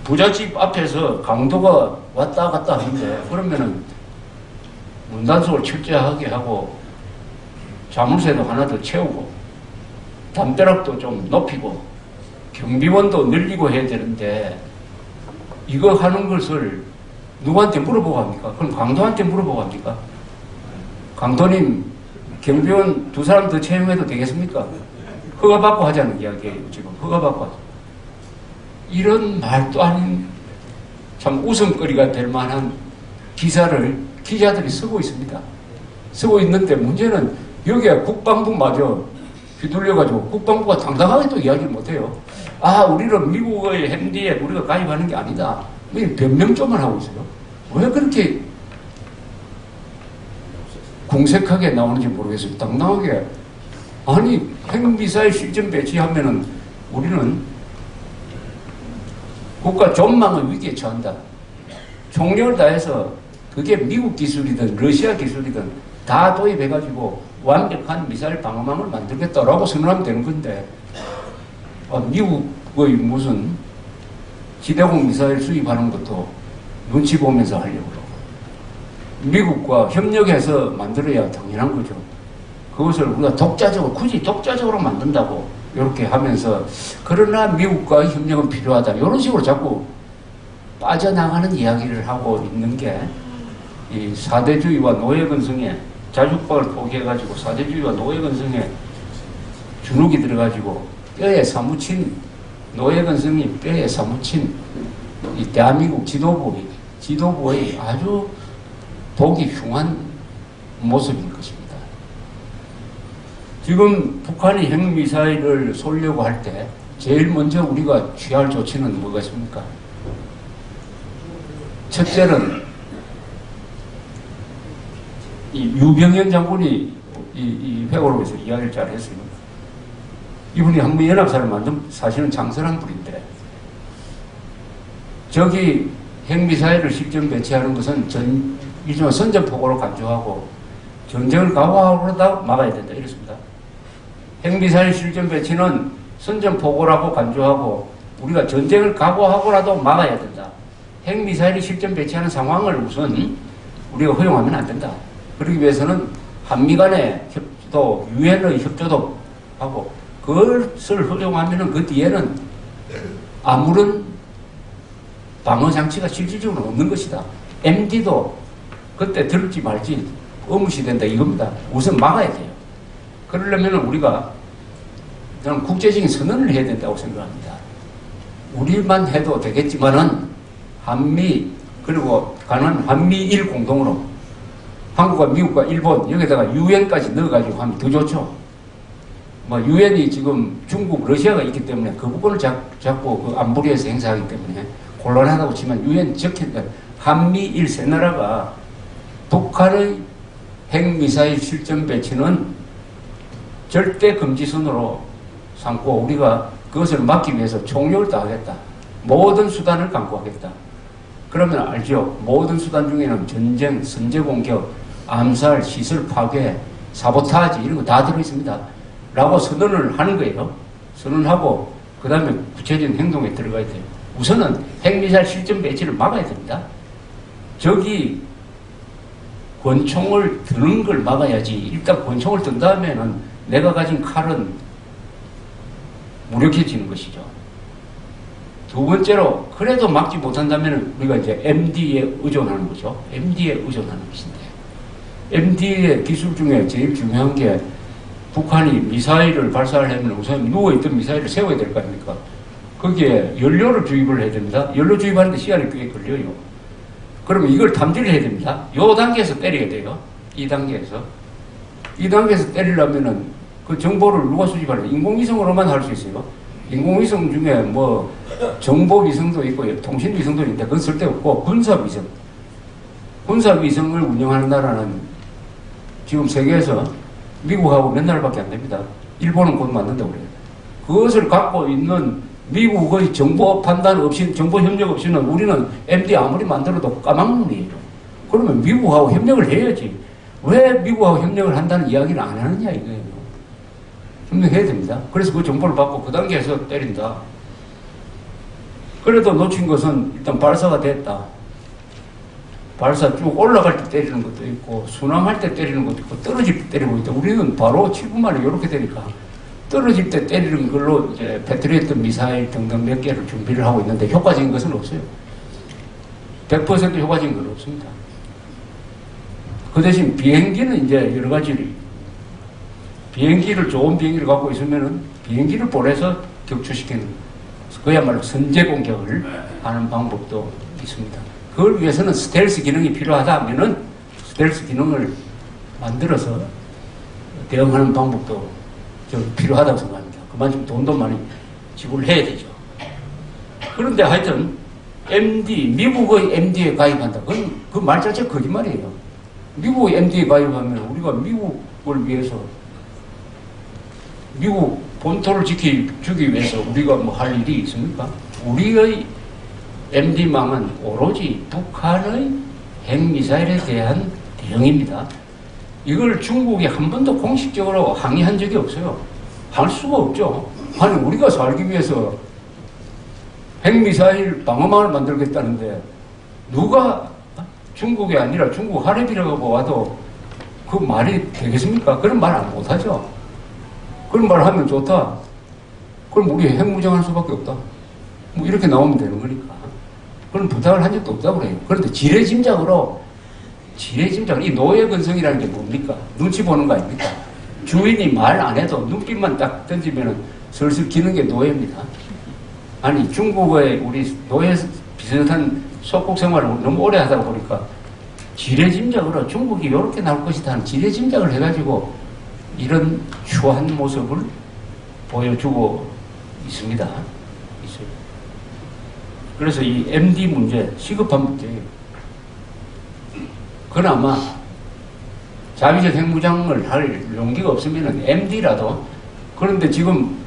부잣집 앞에서 강도가 왔다 갔다 하는데 그러면은 문단속을 철저하게 하고 자물쇠도 하나 더 채우고 담벼락도 좀 높이고 경비원도 늘리고 해야 되는데 이거 하는 것을 누구한테 물어보고 합니까? 그럼 강도한테 물어보고 합니까? 강도님 경비원 2사람 더 채용해도 되겠습니까? 허가받고 하자는 이야기예요. 지금 허가받고 하자. 이런 말도 아닌 참 웃음거리가 될 만한 기사를 기자들이 쓰고 있습니다. 쓰고 있는데 문제는 여기에 국방부마저 휘둘려가지고 국방부가 당당하게 또 이야기를 못해요. 아 우리는 미국의 MD에 우리가 가입하는 게 아니다. 변명조만 하고 있어요. 왜 그렇게 궁색하게 나오는지 모르겠어요. 당당하게. 아니 핵미사일 실전 배치하면은 우리는 국가 전망의 위기에 처한다. 총력을 다해서 그게 미국 기술이든 러시아 기술이든 다 도입해가지고 완벽한 미사일 방어망을 만들겠다라고 선언하면 되는 건데 미국의 무슨 지대공 미사일 수입하는 것도 눈치 보면서 하려고 그러고 미국과 협력해서 만들어야 당연한 거죠. 그것을 우리가 독자적으로, 굳이 독자적으로 만든다고 이렇게 하면서, 그러나 미국과의 협력은 필요하다, 이런 식으로 자꾸 빠져나가는 이야기를 하고 있는 게 이 사대주의와 노예근성에 자주박을 포기해가지고 사대주의와 노예근성에 주눅이 들어가지고 뼈에 사무친, 노예근성이 뼈에 사무친 이 대한민국 지도부의 아주 보기 흉한 모습인 것입니다. 지금 북한이 핵미사일을 쏘려고 할 때 제일 먼저 우리가 취할 조치는 뭐가 있습니까? 첫째는 이 유병현 장군이 이 회고록에서 이야기를 잘 했어요. 이분이 한미연합사를 만든 사실은 장선한 분인데, 저기 핵미사일을 실전 배치하는 것은 일종의 선전포고로 간주하고 전쟁을 각오하고라도 막아야 된다, 이랬습니다. 핵미사일 실전 배치는 선전포고라고 간주하고 우리가 전쟁을 각오하고라도 막아야 된다. 핵미사일이 실전 배치하는 상황을 우선 우리가 허용하면 안 된다. 그러기 위해서는 한미 간의 협조도, 유엔의 협조도 하고, 그것을 허용하면은 그 뒤에는 아무런 방어장치가 실질적으로 없는 것이다. MD도 그때 들을지 말지 의무시된다, 이겁니다. 우선 막아야 돼요. 그러려면 우리가 저는 국제적인 선언을 해야 된다고 생각합니다. 우리만 해도 되겠지만은 한미, 그리고 가는 한미일 공동으로 한국과 미국과 일본, 여기다가 유엔까지 넣어가지고 하면 더 좋죠. 뭐 유엔이 지금 중국, 러시아가 있기 때문에 그 부분을 자꾸 그 안보리에서 행사하기 때문에 곤란하다고 치면 유엔 적힌다. 한미일 세 나라가 북한의 핵미사일 실전 배치는 절대 금지선으로 삼고 우리가 그것을 막기 위해서 총력을 다하겠다. 모든 수단을 강구하겠다. 그러면 알죠. 모든 수단 중에는 전쟁, 선제 공격, 암살, 시설 파괴, 사보타지 이런 거 다 들어있습니다. 라고 선언을 하는 거예요. 선언하고 그 다음에 구체적인 행동에 들어가야 돼요. 우선은 핵미사일 실전 배치를 막아야 됩니다. 저기 권총을 드는 걸 막아야지. 일단 권총을 든 다음에는 내가 가진 칼은 무력해지는 것이죠. 두 번째로, 그래도 막지 못한다면 우리가 이제 MD에 의존하는 거죠. MD에 의존하는 것인데, MD의 기술 중에 제일 중요한 게 북한이 미사일을 발사하려면 우선 누워있던 미사일을 세워야 될 거 아닙니까? 거기에 연료를 주입을 해야 됩니다. 연료 주입하는데 시간이 꽤 걸려요. 그러면 이걸 탐지를 해야 됩니다. 요 단계에서 때려야 돼요. 이 단계에서. 이 단계에서 때리려면은 그 정보를 누가 수집하냐? 인공위성으로만 할 수 있어요. 인공위성 중에 뭐 정보위성도 있고 통신위성도 있는데 그건 쓸데없고 군사위성. 군사위성을 운영하는 나라는 지금 세계에서 미국하고 몇 나라밖에 안 됩니다. 일본은 곧 만든다고 그래요. 그것을 갖고 있는 미국의 정보 판단 없이, 정보 협력 없이는 우리는 MD 아무리 만들어도 까막눈이에요. 그러면 미국하고 협력을 해야지. 왜 미국하고 협력을 한다는 이야기를 안 하느냐 이거예요. 협력해야 됩니다. 그래서 그 정보를 받고 그 단계에서 때린다. 그래도 놓친 것은 일단 발사가 됐다. 발사 쭉 올라갈 때 때리는 것도 있고 순항할 때 때리는 것도 있고 떨어질 때 때리고 있다. 우리는 바로 7분 만에 이렇게 되니까 떨어질 때 때리는 걸로 이제 배터리했던 미사일 등등 몇 개를 준비를 하고 있는데 효과적인 것은 없어요. 100% 효과적인 건 없습니다. 그 대신 비행기는 이제 여러 가지, 비행기를, 좋은 비행기를 갖고 있으면은 비행기를 보내서 격추시키는, 그야말로 선제 공격을 하는 방법도 있습니다. 그걸 위해서는 스텔스 기능이 필요하다 하면은 스텔스 기능을 만들어서 대응하는 방법도 좀 필요하다고 생각합니다. 그만큼 돈도 많이 지불을 해야 되죠. 그런데 하여튼 MD, 미국의 MD에 가입한다. 그건 그 말 자체가 거짓말이에요. 미국의 MD에 가입하면 우리가 미국을 위해서, 미국 본토를 지켜주기 위해서 우리가 뭐 할 일이 있습니까? 우리의 MD망은 오로지 북한의 핵미사일에 대한 대응입니다. 이걸 중국이 한 번도 공식적으로 항의한 적이 없어요. 할 수가 없죠. 아니, 우리가 살기 위해서 핵미사일 방어망을 만들겠다는데 누가 중국이 아니라 중국 하랩이라고 와도 그 말이 되겠습니까? 그런 말 안 못하죠. 그런 말 하면 좋다. 그럼 우리 핵무장할 수밖에 없다. 뭐 이렇게 나오면 되는 거니까. 그런 부탁을 한 적도 없다고 그래요. 그런데 지레짐작으로 이 노예 근성이라는 게 뭡니까? 눈치 보는 거 아닙니까? 주인이 말 안 해도 눈빛만 딱 던지면 슬슬 기는 게 노예입니다. 아니 중국의 우리 노예 비슷한 속국 생활을 너무 오래 하다 보니까 지레짐작으로 중국이 이렇게 나올 것이다 하는 지레짐작을 해가지고 이런 추한 모습을 보여주고 있습니다. 있어요. 그래서 이 MD 문제, 시급한 문제예요. 그나마 자위적 핵무장을 할 용기가 없으면 MD라도, 그런데 지금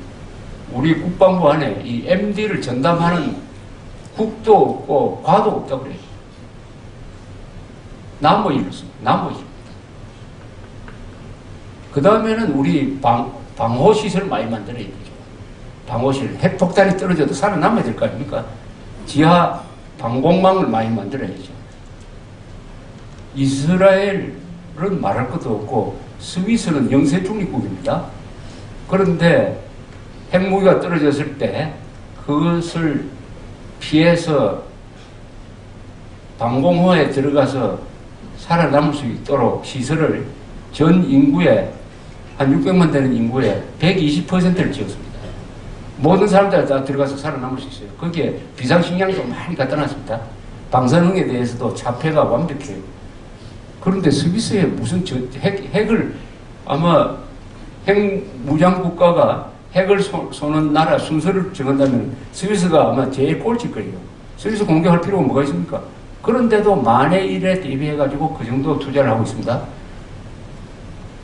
우리 국방부 안에 이 MD를 전담하는 국도 없고 과도 없다고 그래요. 나무 이렇습니다. 나무 일. 그 다음에는 우리 방호시설 많이 만들어야 되죠. 방호실, 핵폭탄이 떨어져도 살아남아야 될 거 아닙니까? 지하 방공망을 많이 만들어야죠. 이스라엘은 말할 것도 없고 스위스는 영세 중립국입니다. 그런데 핵무기가 떨어졌을 때 그것을 피해서 방공호에 들어가서 살아남을 수 있도록 시설을 전 인구의 한 600만 되는 인구의 120%를 지었습니다. 모든 사람들 다 들어가서 살아남을 수 있어요. 거기에 비상식량도 많이 갖다 놨습니다. 방사능에 대해서도 자폐가 완벽해요. 그런데 스위스에 무슨 핵을 아마 핵무장 국가가 핵을 쏘는 나라 순서를 정한다면 스위스가 아마 제일 꼴찌일 거예요. 스위스 공격할 필요가 뭐가 있습니까? 그런데도 만의 일에 대비해가지고 그 정도 투자를 하고 있습니다.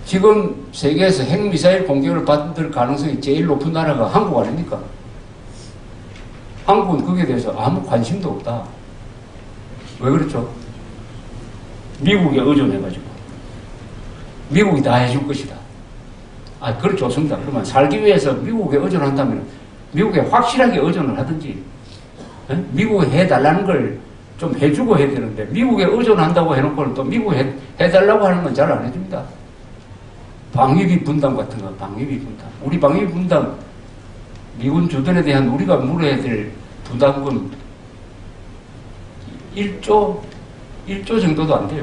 지금 세계에서 핵미사일 공격을 받을 가능성이 제일 높은 나라가 한국 아닙니까? 한국은 거기에 대해서 아무 관심도 없다. 왜 그렇죠? 미국에 의존해가지고 미국이 다 해줄 것이다. 아, 그건 좋습니다. 그러면 살기 위해서 미국에 의존한다면 미국에 확실하게 의존을 하든지, 미국에 해달라는 걸 좀 해주고 해야 되는데 미국에 의존한다고 해놓고는 또 미국에 해달라고 하는 건 잘 안 해줍니다. 방위비 분담 같은 거, 방위비 분담. 우리 방위비 분담, 미군 주둔에 대한 우리가 물어야 될 부담금 1조 정도도 안 돼요.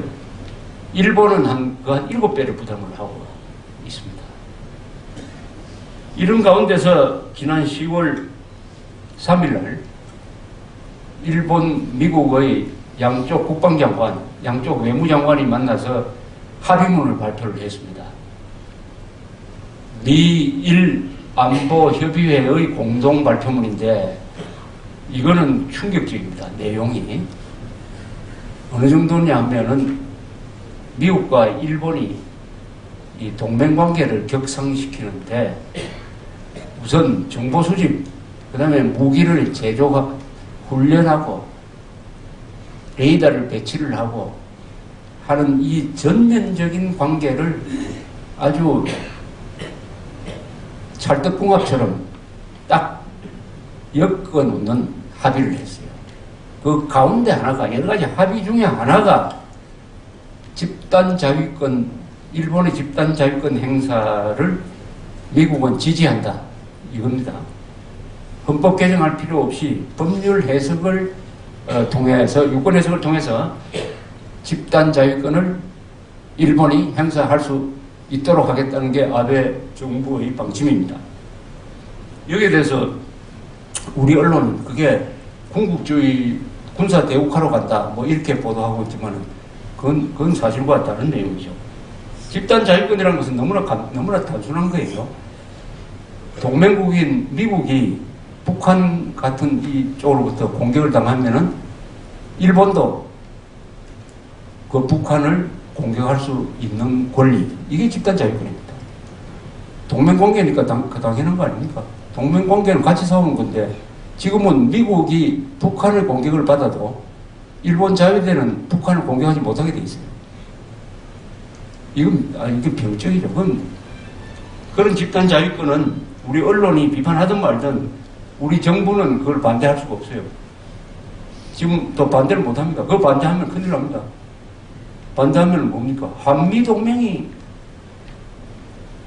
일본은 한 7배를 부담을 하고 있습니다. 이런 가운데서 지난 10월 3일날 일본, 미국의 양쪽 국방장관, 양쪽 외무장관이 만나서 합의문을 발표를 했습니다. 미일 안보협의회의 공동 발표문인데 이거는 충격적입니다. 내용이 어느 정도냐 하면은 미국과 일본이 이 동맹관계를 격상시키는데 우선 정보 수집, 그 다음에 무기를 제조하고 훈련하고 레이더를 배치를 하고 하는 이 전면적인 관계를 아주 찰떡궁합처럼 딱 엮어놓는 합의를 했어요. 그 가운데 하나가, 여러 가지 합의 중에 하나가 집단자위권, 일본의 집단자위권 행사를 미국은 지지한다. 이겁니다. 헌법 개정할 필요 없이 법률 해석을 통해서, 유권 해석을 통해서 집단자위권을 일본이 행사할 수 있도록 하겠다는 게 아베 정부의 방침입니다. 여기에 대해서 우리 언론은 그게 군국주의 군사 대국화로 간다 뭐 이렇게 보도하고 있지만 그건 사실과 다른 내용이죠. 집단자위권이라는 것은 너무나 단순한 거예요. 동맹국인 미국이 북한 같은 이쪽으로부터 공격을 당하면은 일본도 그 북한을 공격할 수 있는 권리, 이게 집단자위권입니다. 동맹관계니까 당연한 거 아닙니까? 동맹관계는 같이 싸우는 건데 지금은 미국이 북한을 공격을 받아도 일본 자위대는 북한을 공격하지 못하게 돼 있어요. 이게 병적이죠. 그런 집단자위권은 우리 언론이 비판하든 말든 우리 정부는 그걸 반대할 수가 없어요. 지금 또 반대를 못합니다. 그거 반대하면 큰일 납니다. 반대하면 뭡니까? 한미동맹이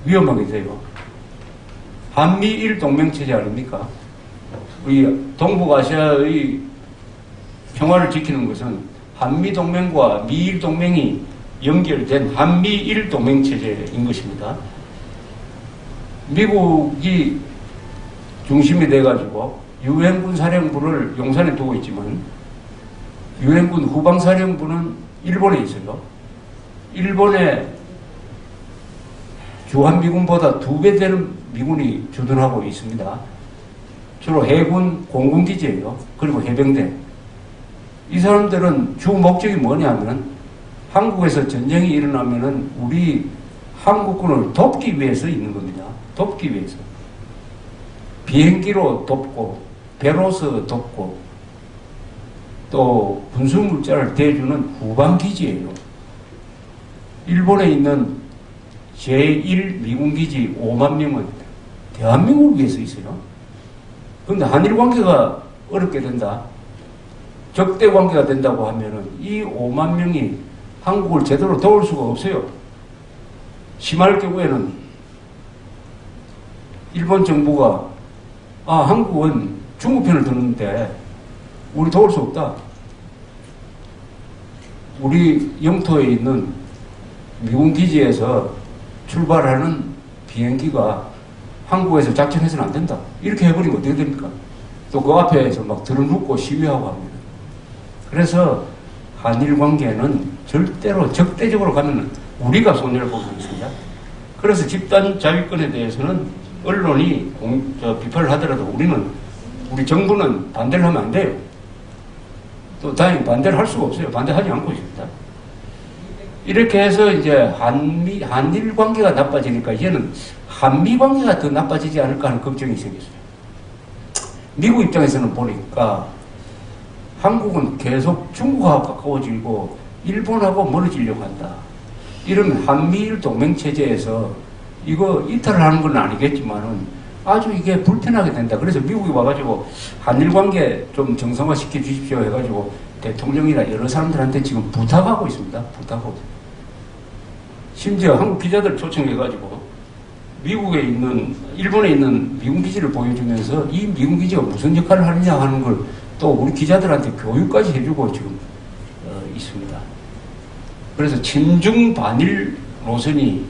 위험하게 돼요. 한미일 동맹체제 아닙니까? 우리 동북아시아의 평화를 지키는 것은 한미동맹과 미일동맹이 연결된 한미일 동맹체제인 것입니다. 미국이 중심이 돼가지고 유엔군 사령부를 용산에 두고 있지만 유엔군 후방사령부는 일본에 있어요. 일본에 주한미군보다 2배 되는 미군이 주둔하고 있습니다. 주로 해군 공군기지예요. 그리고 해병대. 이 사람들은 주 목적이 뭐냐면 한국에서 전쟁이 일어나면은 우리 한국군을 돕기 위해서 있는 겁니다. 돕기 위해서. 비행기로 돕고 배로서 돕고 또 군수물자를 대주는 후방기지예요. 일본에 있는 제1미군기지 5만 명은 대한민국을 위해서 있어요. 그런데 한일 관계가 어렵게 된다. 적대 관계가 된다고 하면은 이 5만 명이 한국을 제대로 도울 수가 없어요. 심할 경우에는 일본 정부가 한국은 중국 편을 드는데 우리 도울 수 없다. 우리 영토에 있는 미군 기지에서 출발하는 비행기가 한국에서 작전해서는 안 된다. 이렇게 해버리면 어떻게 됩니까? 또 그 앞에서 막 들어눕고 시위하고 합니다. 그래서 한일 관계는 절대로 적대적으로 가면 우리가 손해를 보고 있습니다. 그래서 집단 자위권에 대해서는 언론이 비판을 하더라도 우리 정부는 반대를 하면 안 돼요. 또 다행히 반대를 할 수가 없어요. 반대하지 않고 있습니다. 이렇게 해서 이제 한일 관계가 나빠지니까 이제는 한미 관계가 더 나빠지지 않을까 하는 걱정이 생겼어요. 미국 입장에서는 보니까 한국은 계속 중국하고 가까워지고 일본하고 멀어지려고 한다. 이러면 한미일 동맹체제에서 이거 이탈하는 건 아니겠지만은 아주 이게 불편하게 된다. 그래서 미국이 와가지고 한일 관계 좀 정상화 시켜 주십시오 해가지고 대통령이나 여러 사람들한테 지금 부탁하고 있습니다. 부탁하고. 심지어 한국 기자들 초청해가지고 일본에 있는 미군 기지를 보여주면서 이 미군 기지가 무슨 역할을 하느냐 하는 걸 또 우리 기자들한테 교육까지 해주고 지금 있습니다. 그래서 친중 반일 노선이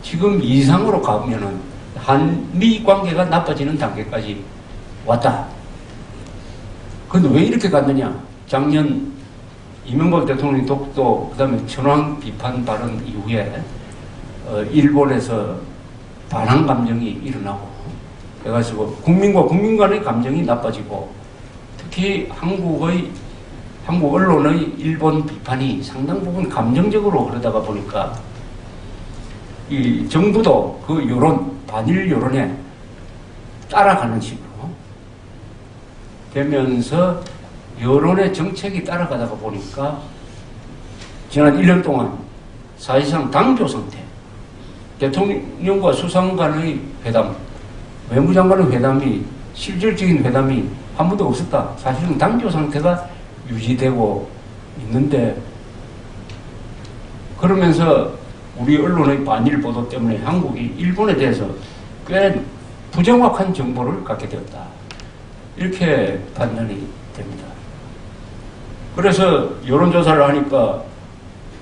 지금 이상으로 가면은 한미 관계가 나빠지는 단계까지 왔다. 그런데 왜 이렇게 갔느냐? 작년 이명박 대통령이 독도, 그 다음에 천황 비판 발언 이후에 일본에서 반항 감정이 일어나고 그래가지고 국민과 국민 간의 감정이 나빠지고 특히 한국 언론의 일본 비판이 상당 부분 감정적으로 그러다가 보니까 이 정부도 그 여론, 반일 여론에 따라가는 식으로 되면서 여론의 정책이 따라가다가 보니까 지난 1년 동안 사실상 당조 상태, 대통령과 수상 간의 회담, 외무장관의 회담이 실질적인 회담이 한 번도 없었다. 사실은 당조 상태가 유지되고 있는데 그러면서 우리 언론의 반일 보도 때문에 한국이 일본에 대해서 꽤 부정확한 정보를 갖게 되었다. 이렇게 판단이 됩니다. 그래서 여론조사를 하니까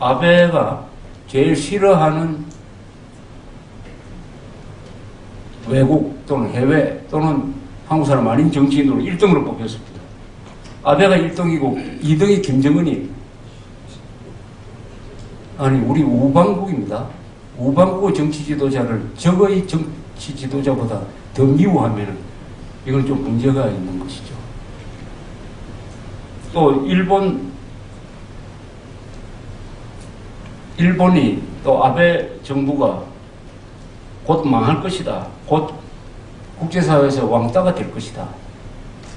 아베가 제일 싫어하는 외국 또는 해외 또는 한국 사람 아닌 정치인으로 1등으로 뽑혔습니다. 아베가 1등이고 2등이 김정은이 우리 우방국입니다. 우방국의 정치 지도자를 적의 정치 지도자보다 더 미워하면 이건 좀 문제가 있는 것이죠. 또 일본이 또 아베 정부가 곧 망할 것이다. 곧 국제사회에서 왕따가 될 것이다.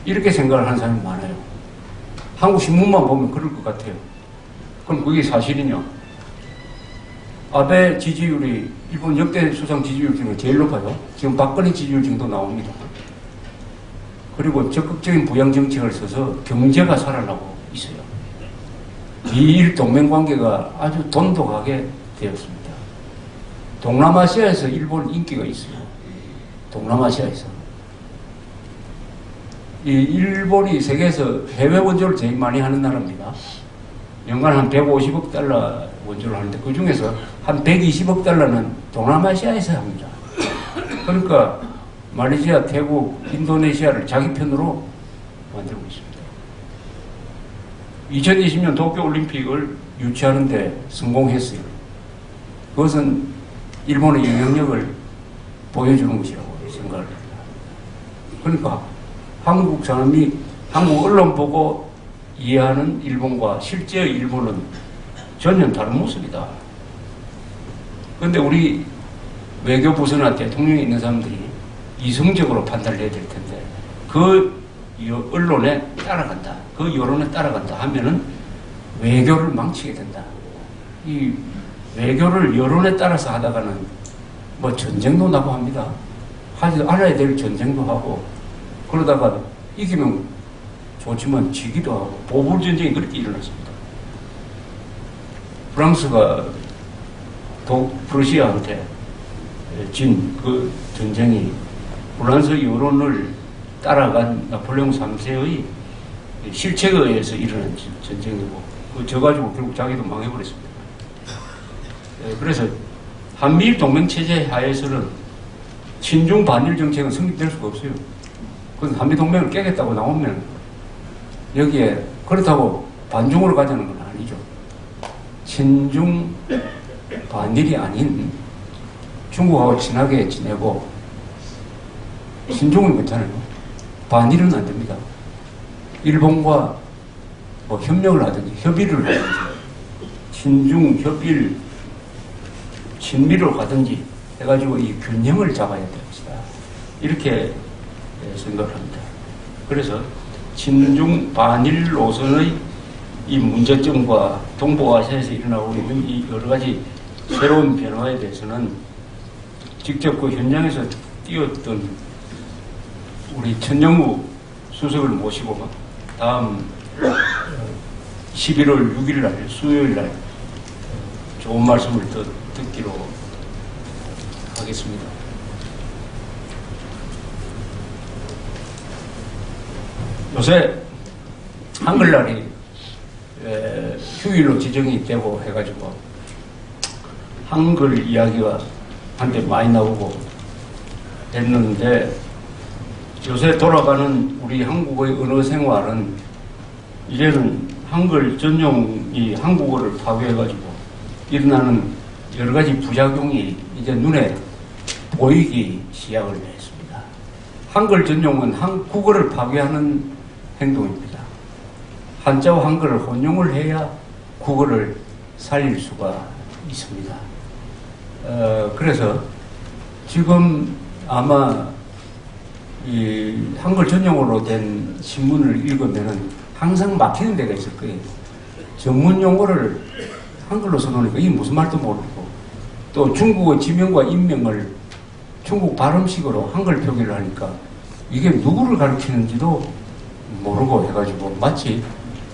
이렇게 생각을 하는 사람이 많아요. 한국 신문만 보면 그럴 것 같아요. 그럼 그게 사실이냐? 아베 지지율이 일본 역대 수상 지지율 중에 제일 높아요. 지금 박근혜 지지율 정도 나옵니다. 그리고 적극적인 부양 정책을 써서 경제가 살아나고 있어요. 비일 동맹 관계가 아주 돈독하게 되었습니다. 동남아시아에서 일본 인기가 있어요. 동남아시아에서. 이 일본이 세계에서 해외 원조를 제일 많이 하는 나라입니다. 연간 한 150억 달러 원조를 하는데 그 중에서 한 120억 달러는 동남아시아에서 합니다. 그러니까 말레이시아, 태국, 인도네시아를 자기 편으로 만들고 있습니다. 2020년 도쿄올림픽을 유치하는데 성공했어요. 그것은 일본의 영향력을 보여주는 것이라고 생각을 합니다. 그러니까 한국 사람이 한국 언론 보고 이해하는 일본과 실제의 일본은 전혀 다른 모습이다. 그런데 우리 외교부서나 대통령이 있는 사람들이 이성적으로 판단을 해야 될 텐데 그 언론에 따라간다, 그 여론에 따라간다 하면은 외교를 망치게 된다. 이 외교를 여론에 따라서 하다가는 뭐 전쟁도 나고 합니다. 하지 알아야 될 전쟁도 하고 그러다가 이기면 좋지만 지기도 하고 보불전쟁이 그렇게 일어났습니다. 프랑스가 프러시아한테 진 그 전쟁이 프랑스 여론을 따라간 나폴레옹 3세의 실책에 의해서 일어난 전쟁이고 져가지고 결국 자기도 망해버렸습니다. 그래서 한미일 동맹체제 하에서는 친중 반일 정책은 성립될 수가 없어요. 그래서 한미 동맹을 깨겠다고 나오면 여기에 그렇다고 반중으로 가자는 건 아니죠. 친중 반일이 아닌 중국하고 친하게 지내고 친중은 괜찮아요. 반일은 안 됩니다. 일본과 뭐 협력을 하든지 협의를 하든지 친중 협일 친미로 가든지 해가지고 이 균형을 잡아야 됩니다. 이렇게 생각합니다. 그래서 친중 반일 노선의 이 문제점과 동북아시아에서 일어나고 있는 이 여러 가지 새로운 변화에 대해서는 직접 그 현장에서 뛰었던 우리 천영우 수석을 모시고 다음 11월 6일 날 수요일 날 좋은 말씀을 듣기로 하겠습니다. 요새 한글날이 휴일로 지정이 되고 해가지고 한글 이야기가 한때 많이 나오고 했는데 요새 돌아가는 우리 한국의 언어 생활은 이제는 한글 전용이 한국어를 파괴해가지고 일어나는 여러 가지 부작용이 이제 눈에 보이기 시작을 했습니다. 한글 전용은 국어를 파괴하는 행동입니다. 한자와 한글을 혼용을 해야 국어를 살릴 수가 있습니다. 그래서 지금 아마 이 한글 전용으로 된 신문을 읽으면은 항상 막히는 데가 있을 거예요. 전문 용어를 한글로 써놓으니까 이게 무슨 말도 모르고 또 중국어 지명과 인명을 중국 발음식으로 한글 표기를 하니까 이게 누구를 가르치는지도 모르고 해가지고 마치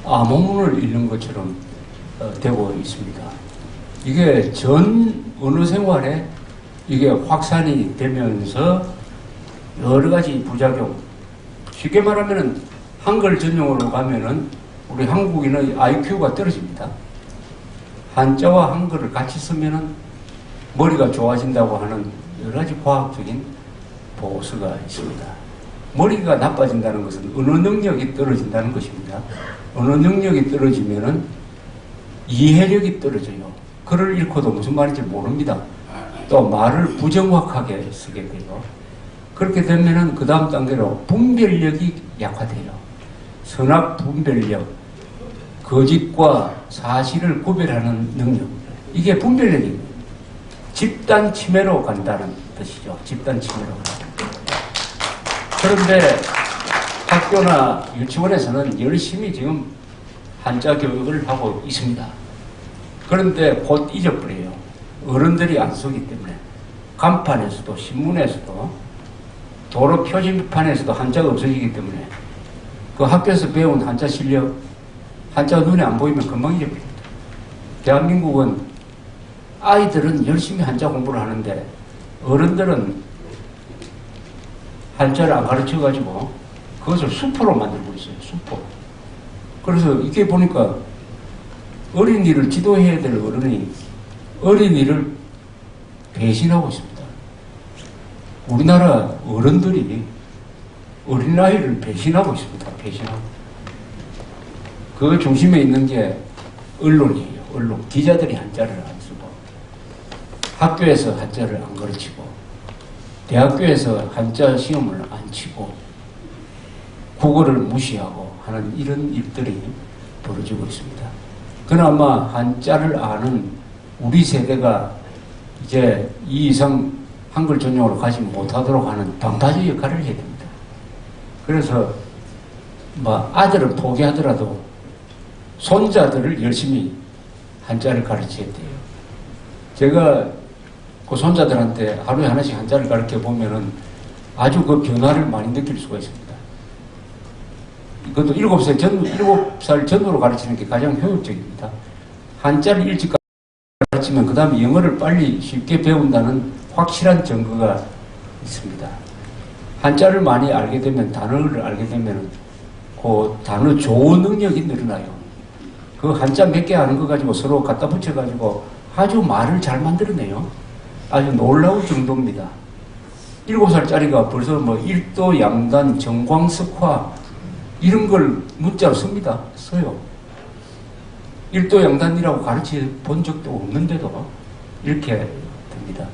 암호문을 읽는 것처럼 되고 있습니다. 이게 전 언어 생활에 이게 확산이 되면서 여러 가지 부작용, 쉽게 말하면은 한글 전용으로 가면은 우리 한국인의 IQ가 떨어집니다. 한자와 한글을 같이 쓰면은 머리가 좋아진다고 하는 여러 가지 과학적인 보고서가 있습니다. 머리가 나빠진다는 것은 언어 능력이 떨어진다는 것입니다. 언어 능력이 떨어지면은 이해력이 떨어져요. 글을 읽고도 무슨 말인지 모릅니다. 또 말을 부정확하게 쓰게 돼요. 그렇게 되면은 그 다음 단계로 분별력이 약화돼요. 선악 분별력, 거짓과 사실을 구별하는 능력. 이게 분별력입니다. 집단 치매로 간다는 뜻이죠. 집단 치매로 간다. 그런데 학교나 유치원에서는 열심히 지금 한자 교육을 하고 있습니다. 그런데 곧 잊어버려요. 어른들이 안 쓰기 때문에. 간판에서도 신문에서도 도로 표지판에서도 한자가 없어지기 때문에 그 학교에서 배운 한자 실력, 한자가 눈에 안 보이면 금방 잊어버려요. 대한민국은 아이들은 열심히 한자 공부를 하는데 어른들은 한자를 안 가르쳐가지고 그것을 수포로 만들고 있어요. 수포. 그래서 이게 보니까 어린이를 지도해야 될 어른이 어린이를 배신하고 있습니다. 우리나라 어른들이 어린아이를 배신하고 있습니다. 배신하고. 그 중심에 있는 게 언론이에요. 언론. 기자들이 한자를 안 쓰고 학교에서 한자를 안 가르치고 대학교에서 한자 시험을 안 치고 국어를 무시하고 하는 이런 일들이 벌어지고 있습니다. 그나마 한자를 아는 우리 세대가 이제 이 이상 한글 전용으로 가지 못하도록 하는 방파제 역할을 해야 됩니다. 그래서 뭐 아들을 포기하더라도 손자들을 열심히 한자를 가르쳐야 돼요. 제가 그 손자들한테 하루에 하나씩 한자를 가르쳐 보면은 아주 그 변화를 많이 느낄 수가 있습니다. 그것도 7살 전후로 가르치는 게 가장 효율적입니다. 한자를 일찍 가르치면 그 다음에 영어를 빨리 쉽게 배운다는 확실한 증거가 있습니다. 한자를 많이 알게 되면, 단어를 알게 되면 그 단어 조어 능력이 늘어나요. 그 한자 몇 개 아는 거 가지고 서로 갖다 붙여가지고 아주 말을 잘 만들어내요. 아주 놀라울 정도입니다. 7살짜리가 벌써 뭐 일도, 양단, 정광석화 이런 걸 문자로 씁니다. 써요. 일도, 양단이라고 가르쳐 본 적도 없는데도 이렇게 됩니다.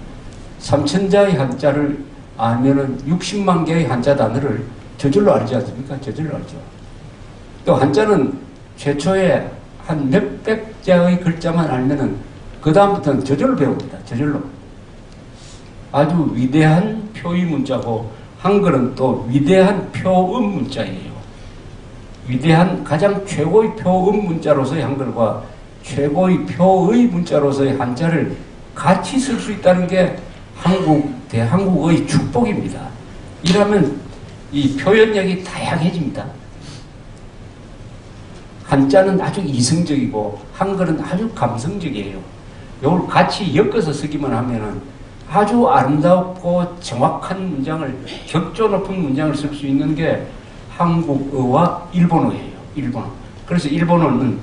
3,000자의 한자를 알면은 60만 개의 한자 단어를 저절로 알지 않습니까? 저절로 알죠. 또 한자는 최초에 한 몇백 자의 글자만 알면은 그 다음부터는 저절로 배웁니다. 저절로. 아주 위대한 표의 문자고 한글은 또 위대한 표음 문자예요. 위대한 가장 최고의 표음 문자로서의 한글과 최고의 표의 문자로서의 한자를 같이 쓸 수 있다는 게 대한민국의 축복입니다. 이러면 이 표현력이 다양해집니다. 한자는 아주 이성적이고 한글은 아주 감성적이에요. 이걸 같이 엮어서 쓰기만 하면은 아주 아름답고 정확한 문장을, 격조 높은 문장을 쓸 수 있는 게 한국어와 일본어예요. 일본어. 그래서 일본어는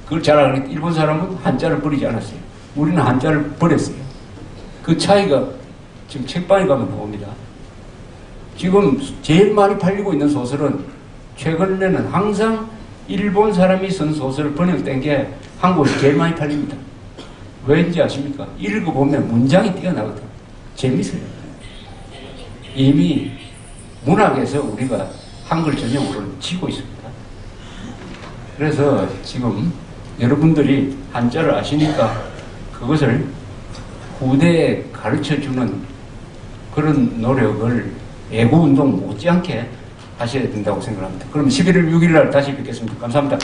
그걸 잘 알겠다. 일본 사람은 한자를 버리지 않았어요. 우리는 한자를 버렸어요. 그 차이가 지금 책방에 가면 나옵니다. 지금 제일 많이 팔리고 있는 소설은 최근에는 항상 일본 사람이 쓴 소설 번역된 게 한국에서 제일 많이 팔립니다. 왜인지 아십니까? 읽어보면 문장이 뛰어나거든. 재밌어요. 이미 문학에서 우리가 한글 전용으로 치고 있습니다. 그래서 지금 여러분들이 한자를 아시니까 그것을 후대에 가르쳐주는 그런 노력을 애국운동 못지않게 하셔야 된다고 생각합니다. 그럼 11월 6일 날 다시 뵙겠습니다. 감사합니다.